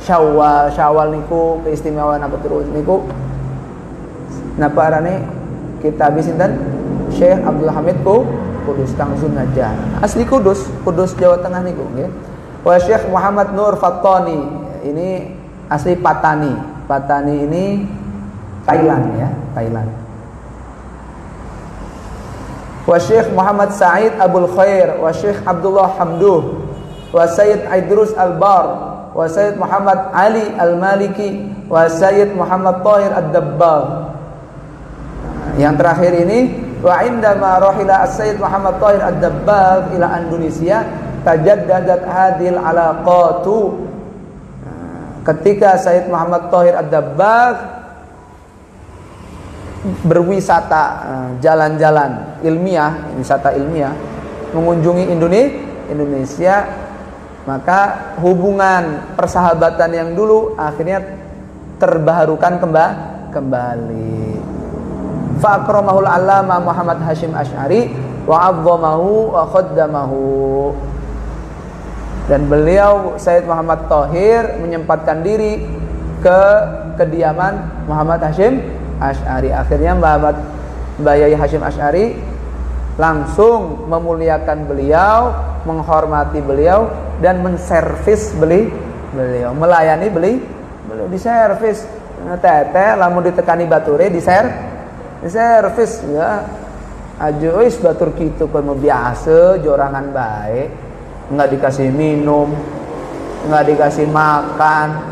S1: Syawal niku keistimewaan apa terus niku napa arane kitab sinten? Syekh Abdul Hamid Kudus Kanzun Najah. Asli Kudus Jawa Tengah niku nggih. Wa Syekh Muhammad Nur Fattani, ini asli Patani. Patani ini Thailand ya, Thailand. Wa Syekh Muhammad Said Abul Khair wa Syekh Abdullah Hamduh wa Sayyid Idrus Al-Bar wa Sayyid Muhammad Ali Al-Maliki wa Sayyid Muhammad Tahir Ad-Dabbagh. Yang terakhir ini wa indama rahila Sayyid Muhammad Tahir Ad-Dabbagh ila Indonesia tajaddadat hadhil alaqatu. Ketika Sayyid Muhammad Tahir Ad-Dabbagh berwisata, jalan-jalan ilmiah, wisata ilmiah, mengunjungi Indonesia, maka hubungan persahabatan yang dulu akhirnya terbaharukan kembali. Fa akramahul allama Muhammad Hashim Asy'ari wa 'azzamahu wa qaddamahu. Dan beliau Sayyid Muhammad Tahir menyempatkan diri ke kediaman Muhammad Hashim Asy'ari. Akhirnya Mbak Yai Hashim Asy'ari langsung memuliakan beliau, menghormati beliau, dan menservis beliau, melayani beliau, diservis. Tete lamun ditekani bature diservis ya. Aja wis batur kitu kan biasa jorangan baik, enggak dikasih minum, enggak dikasih makan.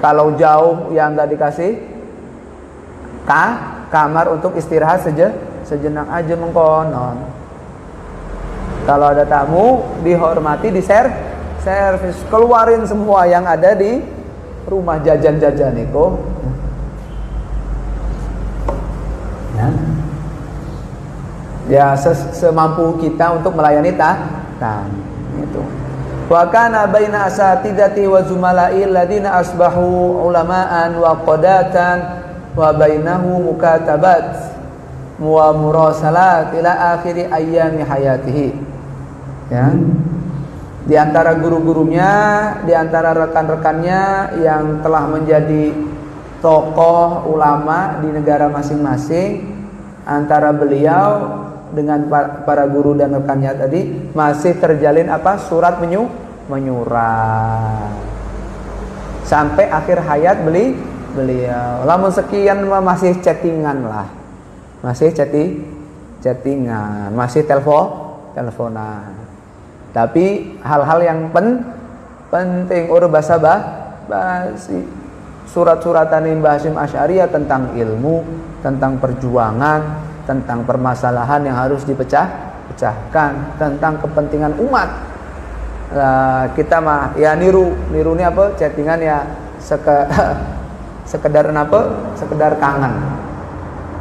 S1: Kalau jauh ya enggak dikasih kamar untuk istirahat sejenak aja mengkonon. Kalau ada tamu dihormati, servis, keluarin semua yang ada di rumah jajan-jajan itu. Ya semampu kita untuk melayani itu. Wa kana baina asatidati wa zumala'i alladziina asbahu ulama'an wa qadatan wa bainahu mukatabat wa murasalat ila akhiri ayyami hayatihi. Ya. Di antara guru-gurunya, di antara rekan-rekannya yang telah menjadi tokoh ulama di negara masing-masing, antara beliau dengan para guru dan rekannya tadi masih terjalin surat menyurat sampai akhir hayat beliau. Lamun sekian masih chattingan lah, masih chattingan, masih teleponan. Tapi hal-hal yang penting bahasa surat-suratan Mbah Hashim Asy'ari tentang ilmu, tentang perjuangan, tentang permasalahan yang harus dipecahkan, tentang kepentingan umat. Kita mah ya niru ini apa? Chattingan ya sekedar kangen.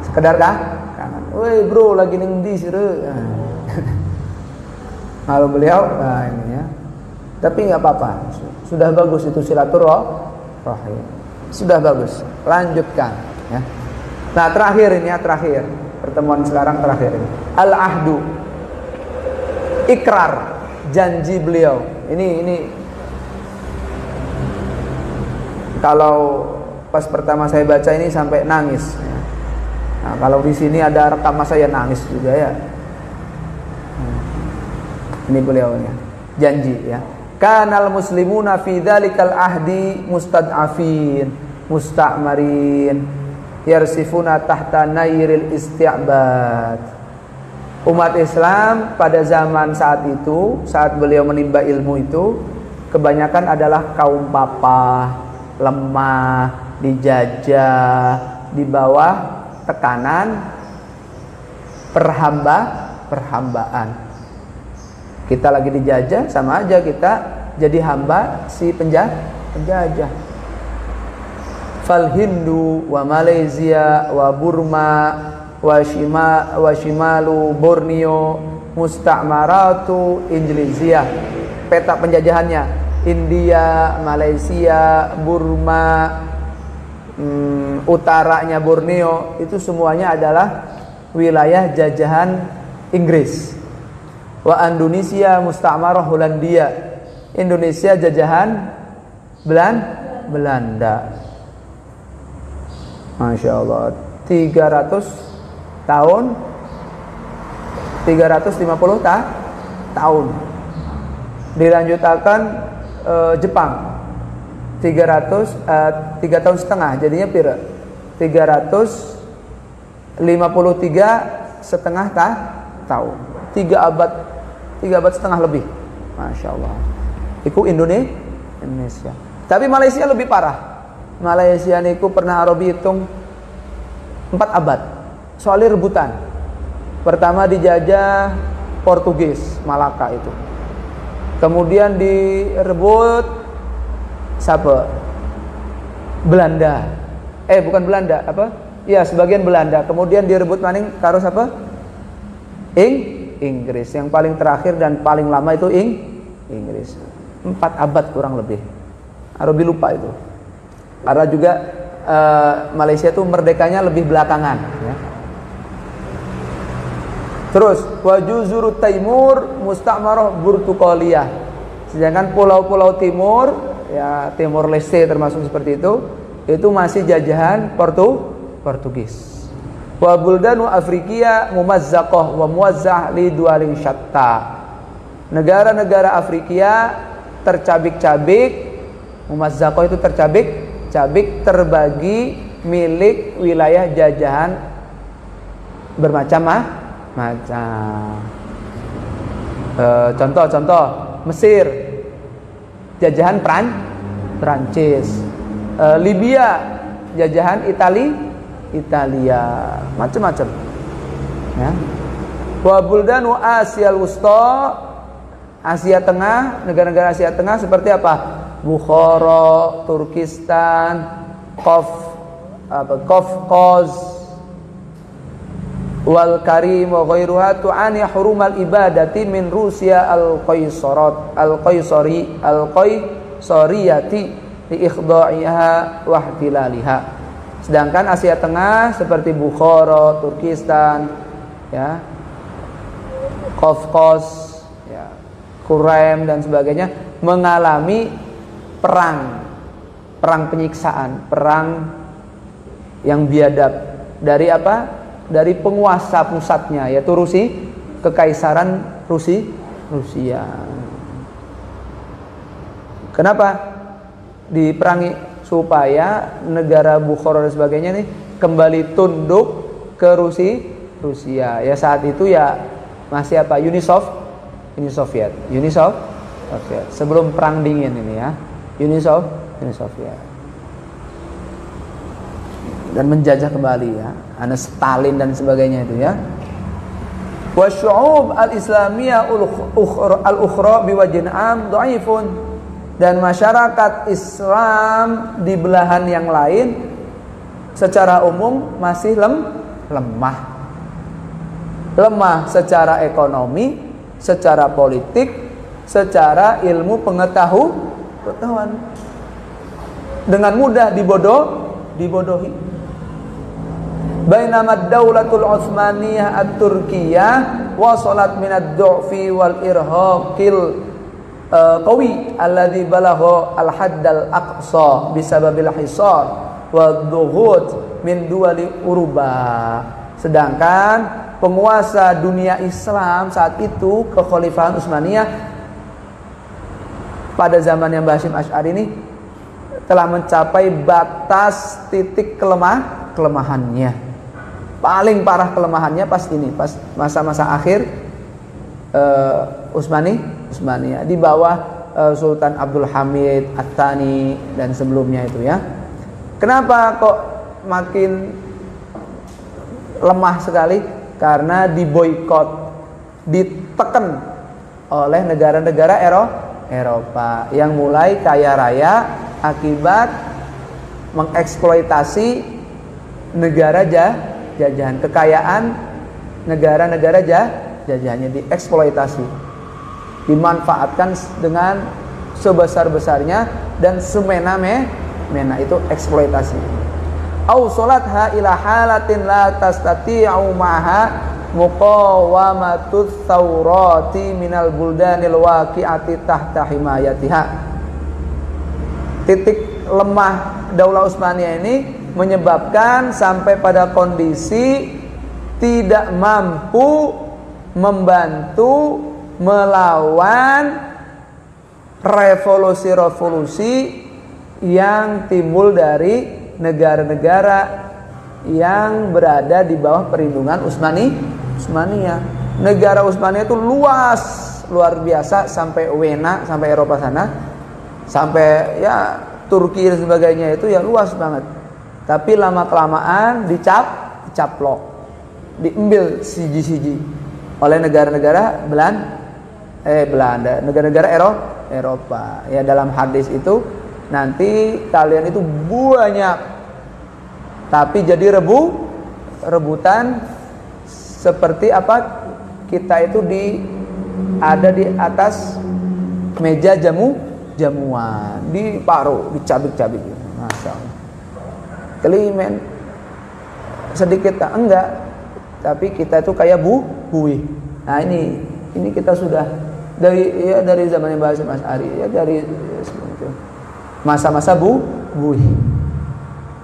S1: Sekedar kangen. Woi bro, lagi ning ndi sire? Kalau beliau ini ya. Tapi enggak apa-apa. Sudah bagus itu silaturahim. Sudah bagus. Lanjutkan ya. Nah, terakhir pertemuan sekarang terakhir ini. Al-ahdu. Ikrar, janji beliau. Ini kalau pas pertama saya baca ini sampai nangis. Nah, kalau di sini ada rekaman saya nangis juga ya. Ini beliaunya, janji ya. Kanal muslimuna fi dzalikal ahdi mustad'afin, musta'marin, yarsifuna tahta nairil isti'bad. Umat Islam pada zaman saat itu, saat beliau menimba ilmu itu, kebanyakan adalah kaum papa, lemah, dijajah, di bawah tekanan, perhambaan. Kita lagi dijajah, sama aja kita jadi hamba si penjajah. Fal Hindu wa Malaysia wa Burma wa Shimalu Borneo musta'maratu Injiliziyah. Peta penjajahannya: India, Malaysia, Burma, utaranya Borneo, itu semuanya adalah wilayah jajahan Inggris. Wa Indonesia musta'marah Hollandia. Indonesia jajahan Belanda. Masya Allah. 300 tahun, 350 tahun. Dilanjutakan Jepang 3 tahun setengah, jadinya pira 353 setengah tahun, 3 abad setengah lebih. Masya Allah. Iku Indonesia. Tapi Malaysia lebih parah. Malaysia niku pernah Arabi hitung 4 abad. Soalnya rebutan. Pertama dijajah Portugis, Malaka itu. Kemudian direbut siapa? Belanda. Bukan Belanda, apa? Ya, sebagian Belanda. Kemudian direbut maning karo siapa? Inggris. Yang paling terakhir dan paling lama itu Inggris. 4 abad kurang lebih. Arabi lupa itu. Karena juga Malaysia itu merdekanya lebih belakangan, ya. Terus wajuzuru Timur musta'marah Burtuqaliyah. Sedangkan pulau-pulau timur, ya Timur Leste termasuk seperti itu masih jajahan Portugis. Wa buldanu Afrikia mumazzaqah wa muwazzah li dualin syatta. Negara-negara Afrika tercabik-cabik, mumazzaqah itu tercabik terbagi milik wilayah jajahan bermacam-macam. Contoh Mesir jajahan Prancis, Libya jajahan Italia, macam-macam, ya. Wa buldanu Asia Wusta, Asia Tengah, negara-negara Asia Tengah seperti apa? Bukhara, Turkistan, Qafqaz, wal Karim wa ghairuha tu'ani hurumal ibadati min Rusia al-Qaisariyati li ikhdha'iha wa ihtilaliha. Sedangkan Asia Tengah seperti Bukhara, Turkistan, ya, Qafqaz, ya, Quraim dan sebagainya mengalami perang penyiksaan, perang yang biadab dari apa? Dari penguasa pusatnya, yaitu Kekaisaran Rusia. Kenapa diperangi? Supaya negara Bukhara dan sebagainya nih kembali tunduk ke Rusia. Ya saat itu ya masih apa? Uni Soviet. Sebelum perang dingin ini, ya. Uni Soviet. Dan menjajah kembali, ya. Ada Stalin dan sebagainya itu, ya. Wa syu'ub al-islamiyah al-ukhra biwajhin am dhaifun. Dan masyarakat Islam di belahan yang lain secara umum masih lemah. Lemah secara ekonomi, secara politik, secara ilmu pengetahuan. Dengan mudah dibodohi. Bainama ad-daulatul Utsmaniyah at-Turkiyah wasalat min ad-du'fi wal irhaqil qawi alladhi balagha al-haddal aqsa bisababil hisar wa dhughut min duwali Uruba. Sedangkan penguasa dunia Islam saat itu, kekhalifahan Utsmaniyah pada zaman yang Mbah Hasyim Asy'ari ini telah mencapai batas titik kelemahannya. Paling parah kelemahannya pas masa-masa akhir Utsmaniyah di bawah Sultan Abdul Hamid Ats-Tsani dan sebelumnya itu, ya. Kenapa kok makin lemah sekali karena diboikot, ditekan oleh negara-negara Eropa yang mulai kaya raya akibat mengeksploitasi negara jajahan, kekayaan negara-negara jajahannya dieksploitasi, dimanfaatkan dengan sebesar-besarnya dan semena-mena, itu eksploitasi. Au salatha ila halatin la tastati'u ma'ha muqawamatut thawrati minal buldanil waqi'ati tahta himayatiha. Titik lemah Daulah Utsmaniyah ini menyebabkan sampai pada kondisi tidak mampu membantu melawan revolusi-revolusi yang timbul dari negara-negara yang berada di bawah perlindungan Utsmaniyah. Negara Utsmaniyah itu luar biasa, sampai Wena, sampai Eropa sana, sampai ya Turki dan sebagainya, itu ya luas banget. Tapi lama kelamaan dicaplok, diambil siji-siji oleh negara-negara Belanda, negara-negara Eropa. Ya dalam hadis itu nanti kalian itu banyak, tapi jadi rebutan seperti apa kita itu ada di atas meja jamuan, diparuh, dicabik-cabik, masya Allah. Kelimen sedikit enggak, tapi kita itu kayak buih. Nah ini kita sudah dari zamannya Mbah Hasyim Asy'ari, ya dari masa-masa buih.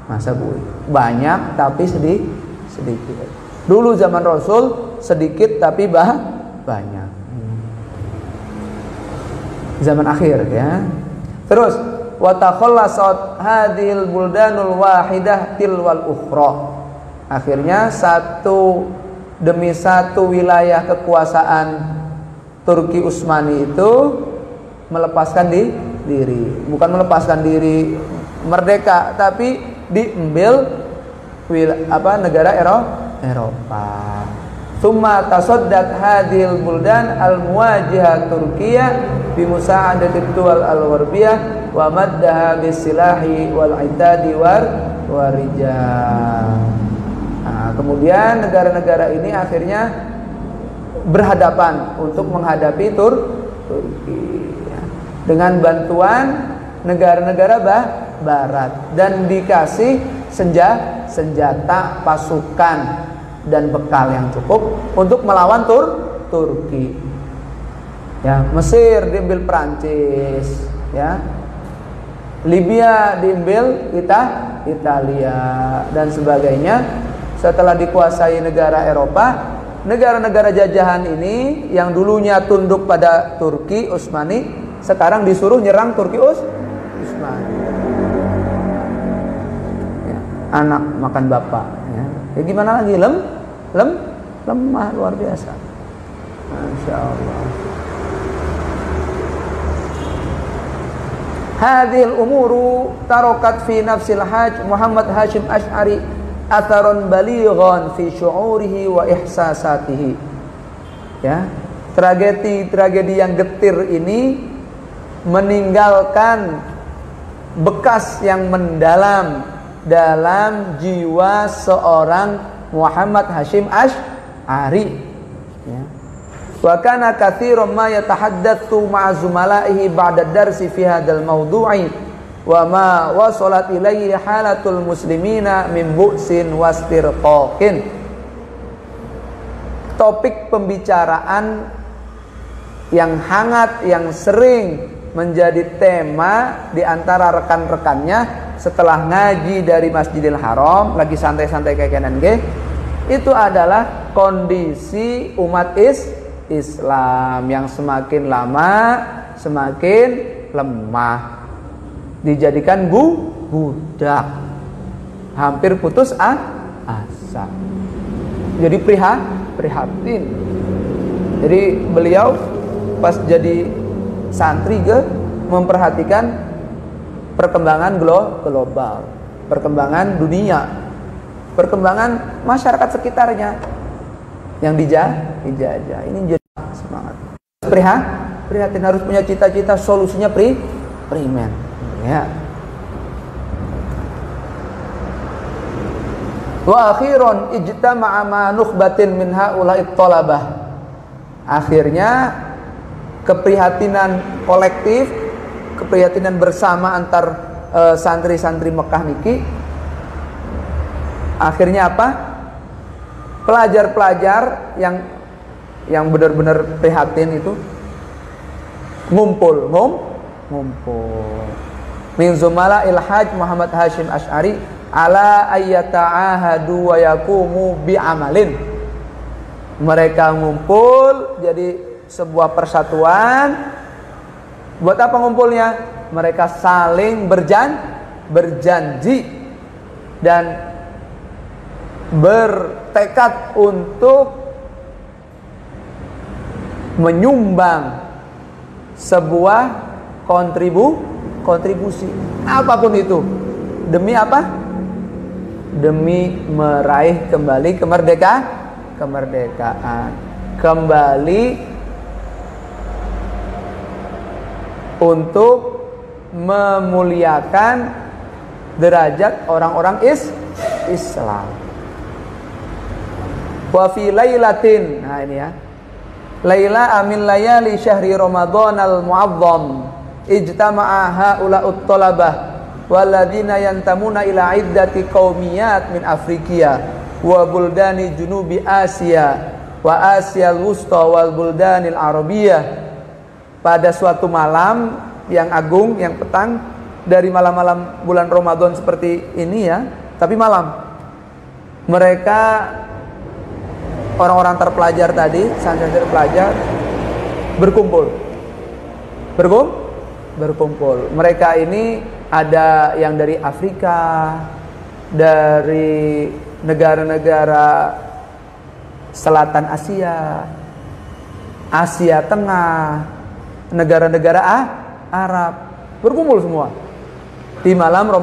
S1: Masa buih. Banyak tapi sedikit. Dulu zaman Rasul sedikit tapi banyak. Zaman akhir ya. Terus wa takhallasat hadhil buldanul wahidah tilwal ukhra. Akhirnya satu demi satu wilayah kekuasaan Turki Utsmani itu melepaskan diri, bukan melepaskan diri merdeka, tapi diambil negara Eropa. Tsumma tasaddat hadhil buldan al-muwajihah Turkiyah bi musa'adatit duwal al-gharbiyah wa maddaha bisilahi wal itadi warijal. Nah, kemudian negara-negara ini akhirnya berhadapan untuk menghadapi Turki dengan bantuan negara-negara barat dan dikasih senjata, pasukan dan bekal yang cukup untuk melawan Turki. Ya, Mesir diambil Prancis, ya. Libya diambil Italia dan sebagainya. Setelah dikuasai negara Eropa, negara-negara jajahan ini yang dulunya tunduk pada Turki Utsmani, sekarang disuruh nyerang Turki Utsmani. Ya, anak makan bapak. Ya gimana lagi, lemah luar biasa. Masya Allah. Hadhil umuru tarokat fi nafsil haj Muhammad Hasyim Asy'ari atharon balighan fi syu'urihi wa ihsasatihi. Ya, tragedi yang getir ini meninggalkan bekas yang mendalam dalam jiwa seorang Muhammad Hasyim Asy'ari. Ya. Wa kana katsiran ma yatahaddatsu ma'a zumala'ihi ba'da darsi fi hadzal mawdu'i wa ma wasalat ilaihi halatul muslimina min bu'sin wastirqaqin. Topik pembicaraan yang hangat, yang sering menjadi tema di antara rekan-rekannya setelah ngaji dari Masjidil Haram, lagi santai-santai kayak kanan ge, itu adalah kondisi umat Islam yang semakin lama semakin lemah, dijadikan budak, hampir putus asa. Jadi prihatin. Jadi beliau pas jadi santri memperhatikan perkembangan global, perkembangan dunia. perkembangan masyarakat sekitarnya yang dijajah. Ini jadi semangat. Prihatin, harus punya cita-cita, solusinya primer. Ya. Wa akhiran ijtama'a ma nukhbatin min haula'it talabah. Akhirnya keprihatinan kolektif, keprihatinan bersama antar santri-santri Mekah niki. Akhirnya apa? Pelajar-pelajar yang benar-benar prihatin itu ngumpul. Min zumala Hajj Muhammad Hashim Asy'ari ala ayyata'ahadu wa yakumu bi'amalin. Mereka ngumpul jadi sebuah persatuan. Buat apa ngumpulnya? Mereka saling berjanji dan bertekad untuk menyumbang sebuah kontribusi apapun itu. Demi apa? Demi meraih kembali kemerdekaan, kembali untuk memuliakan derajat orang-orang Islam. Wa fi lailatin, nah ini ya, laila amin layali syahri Ramadan al-mu'azzam ijtama'a haula'ut talabah walladzina yantamuna ila iddati qaumiyat min Afrikia wa buldani junubi Asia wa Asia al-wusta wal buldanil arabiyah. Pada suatu malam yang agung, yang petang dari malam-malam bulan Ramadan seperti ini ya, tapi malam mereka orang-orang terpelajar tadi, santri terpelajar berkumpul. Mereka ini ada yang dari Afrika, dari negara-negara selatan Asia, Asia Tengah, negara-negara Arab, berkumpul semua di malam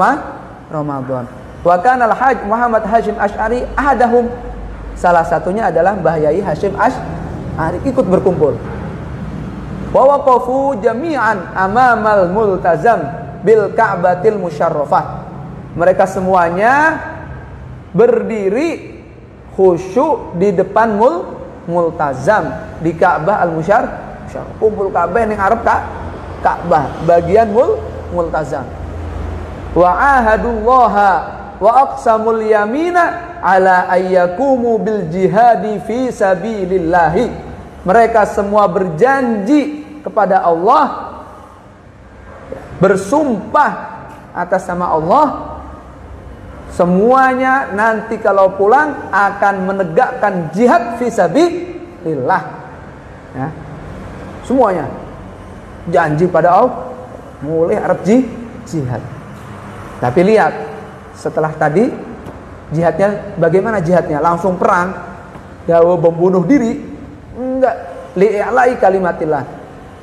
S1: Ramadan. Wa kana al-Hajj Muhammad Hashim Asy'ari ahadahum. Salah satunya adalah Mbah Yai Hashim Asy'ari ikut berkumpul. Wa waqafu jami'an amamal multazam bil Ka'batil musyarrafah. Mereka semuanya berdiri khusyuk di depan multazam di Ka'bah al-musyarrafah. Kumpul Ka'bah ning arep Ka'bah bagian multazam. Wa ahadullaha wa aqsamul yamina ala ayyakumu bil jihadi fi sabilillahi. Mereka semua berjanji kepada Allah, bersumpah atas nama Allah, semuanya nanti kalau pulang akan menegakkan jihad fi sabilillah ya. Semuanya janji pada Allah, mulai arep jihad. Tapi lihat setelah tadi jihadnya, bagaimana jihadnya? Langsung perang, dawa membunuh diri? Enggak. Li'ilai kalimatillah,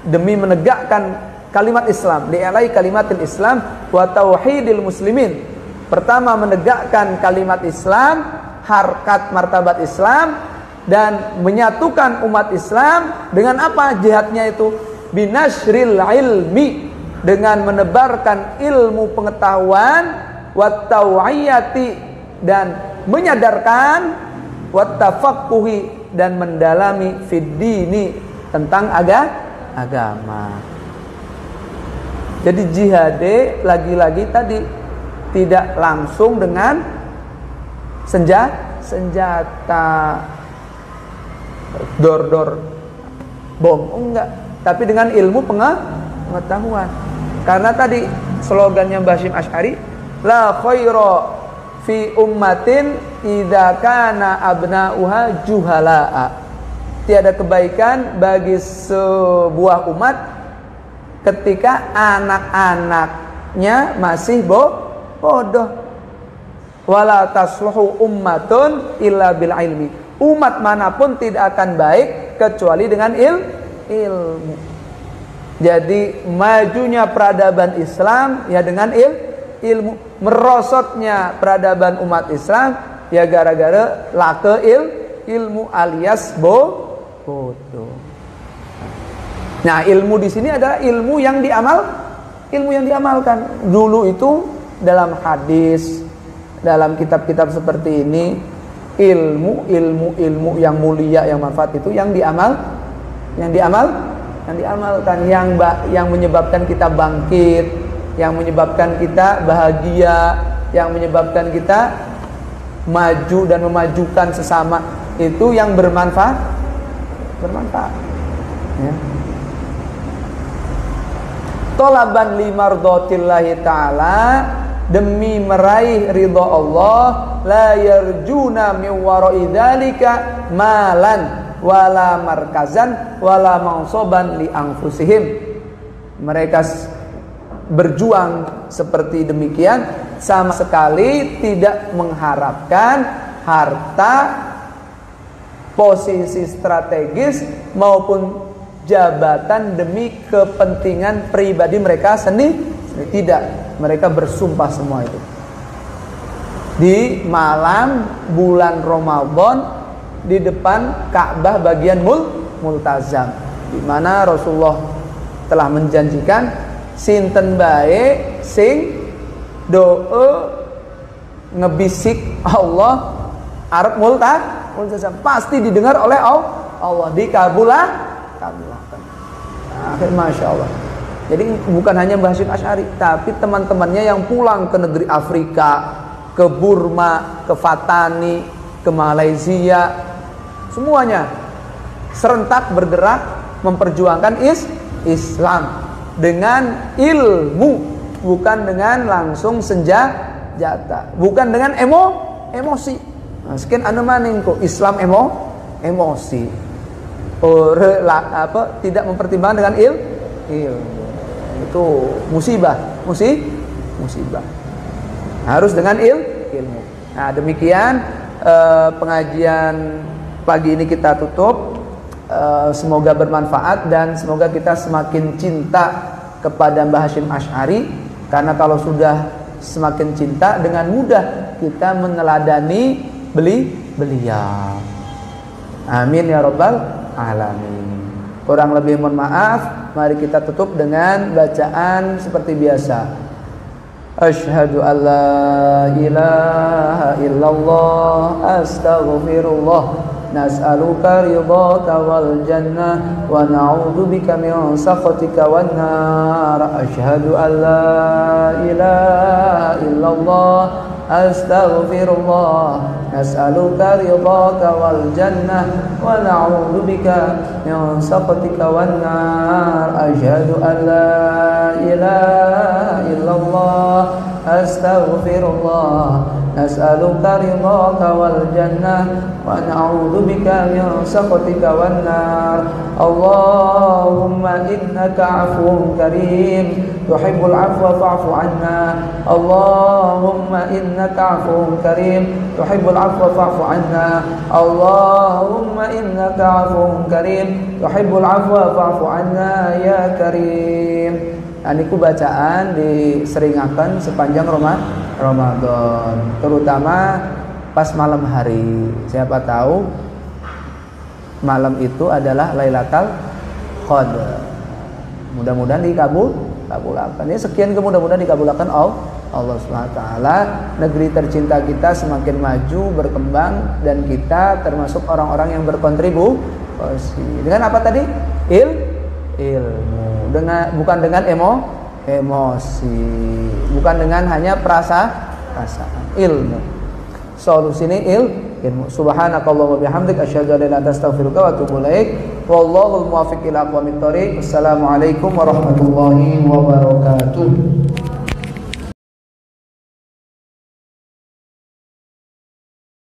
S1: demi menegakkan kalimat Islam. Li'ilai kalimatil Islam wa tauhidil muslimin. Pertama menegakkan kalimat Islam, harkat martabat Islam, dan menyatukan umat Islam. Dengan apa jihadnya itu? Binashril ilmi, dengan menebarkan ilmu pengetahuan, wat tau'iyati, dan menyadarkan, wat tafaqquhi, dan mendalami fiddini, tentang agama. Jadi jihad lagi-lagi tadi tidak langsung dengan senjata dor bom, enggak, tapi dengan ilmu pengetahuan. Karena tadi slogannya Mbah Hashim Asy'ari, la khaira fi ummatin idza kana abna'uha juhala'a. Tiada kebaikan bagi sebuah umat ketika anak-anaknya masih bodoh. Wala tasluhu ummatun illa bil ilmi. Umat manapun tidak akan baik kecuali dengan ilmu. Jadi majunya peradaban Islam ya dengan ilmu. Merosotnya peradaban umat Islam Ya gara-gara lake ilmu alias bodoh. Nah, ilmu di sini adalah ilmu yang diamalkan. Dulu itu dalam hadis, dalam kitab-kitab seperti ini, ilmu yang mulia, yang manfaat itu yang diamalkan, yang menyebabkan kita bangkit, yang menyebabkan kita bahagia, yang menyebabkan kita maju dan memajukan sesama, itu yang bermanfaat. Ya. Tolaban limardatillahi ta'ala, demi meraih ridha Allah, la yarjuna min wara'i dzalika malan wala markazan wala mansoban li anfusihim. Mereka berjuang seperti demikian, sama sekali tidak mengharapkan harta, posisi strategis maupun jabatan demi kepentingan pribadi mereka sendiri. Tidak, mereka bersumpah semua itu di malam bulan Ramadan di depan Ka'bah bagian multazam, di mana Rasulullah telah menjanjikan sinten bae sing doa ngebisik Allah arep multazam pasti didengar oleh Allah, dikabulkan. Akhir Masya Allah. Jadi bukan hanya Mbah Hasyim Asy'ari, tapi teman-temannya yang pulang ke negeri Afrika, ke Burma, ke Fatani, ke Malaysia, semuanya serentak bergerak memperjuangkan Islam dengan ilmu, bukan dengan langsung senjata, bukan dengan emosi. Nah, sekian anu maning kok Islam emosi. Tidak mempertimbangkan dengan ilmu. Itu musibah. Harus dengan ilmu. Nah, demikian pengajian pagi ini kita tutup. Semoga bermanfaat dan semoga kita semakin cinta kepada Mbah Hasyim Asy'ari, karena kalau sudah semakin cinta, dengan mudah kita meneladani beliau. Amin ya rabbal alamin. Kurang lebih mohon maaf. Mari kita tutup dengan bacaan seperti biasa. Asyhadu an la ilaha illallah, astaghfirullah, nas'aluka ridhaka wal jannah wa na'udzu bika min sakhatika wan nar. Asyhadu an la ilaha illallah, astaghfirullah, nas'aluka ridhaka wal jannah wa na'udzu bika min sakhatika wan nar. Asyhadu an la ilaha illallah, astaghfirullah, nas'aluka ridhaka wal jannah wa na'udzu bika min sakhatika wan nar. Allahumma innaka 'afuwun karim tuhibbul 'afwa fa'fu 'anna. Allahumma innaka 'afuwun karim tuhibbul 'afwa fa'fu 'anna. Allahumma innaka 'afuwun karim tuhibbul 'afwa fa'fu 'anna ya karim. Aniku bacaan diseringakan sepanjang Ramadan, terutama pas malam hari. Siapa tahu malam itu adalah Lailatul Qadar. Mudah-mudahan dikabulkan. Ya, sekian mudah-mudahan dikabulkan Allah Subhanahu wa taala. Negeri tercinta kita semakin maju, berkembang, dan kita termasuk orang-orang yang berkontribusi. Dengan apa tadi? Ilmu. Bukan dengan emosi, bukan dengan hanya perasaan. Ilmu. Solusinya ilmu. Subhanakallahumma bihamdik asyhadu an la ilaha illa anta astaghfiruka wa atubu ilaik. Wallahul muwaffiq ila aqwamit thoriq. Wassalamualaikum warahmatullahi wabarakatuh.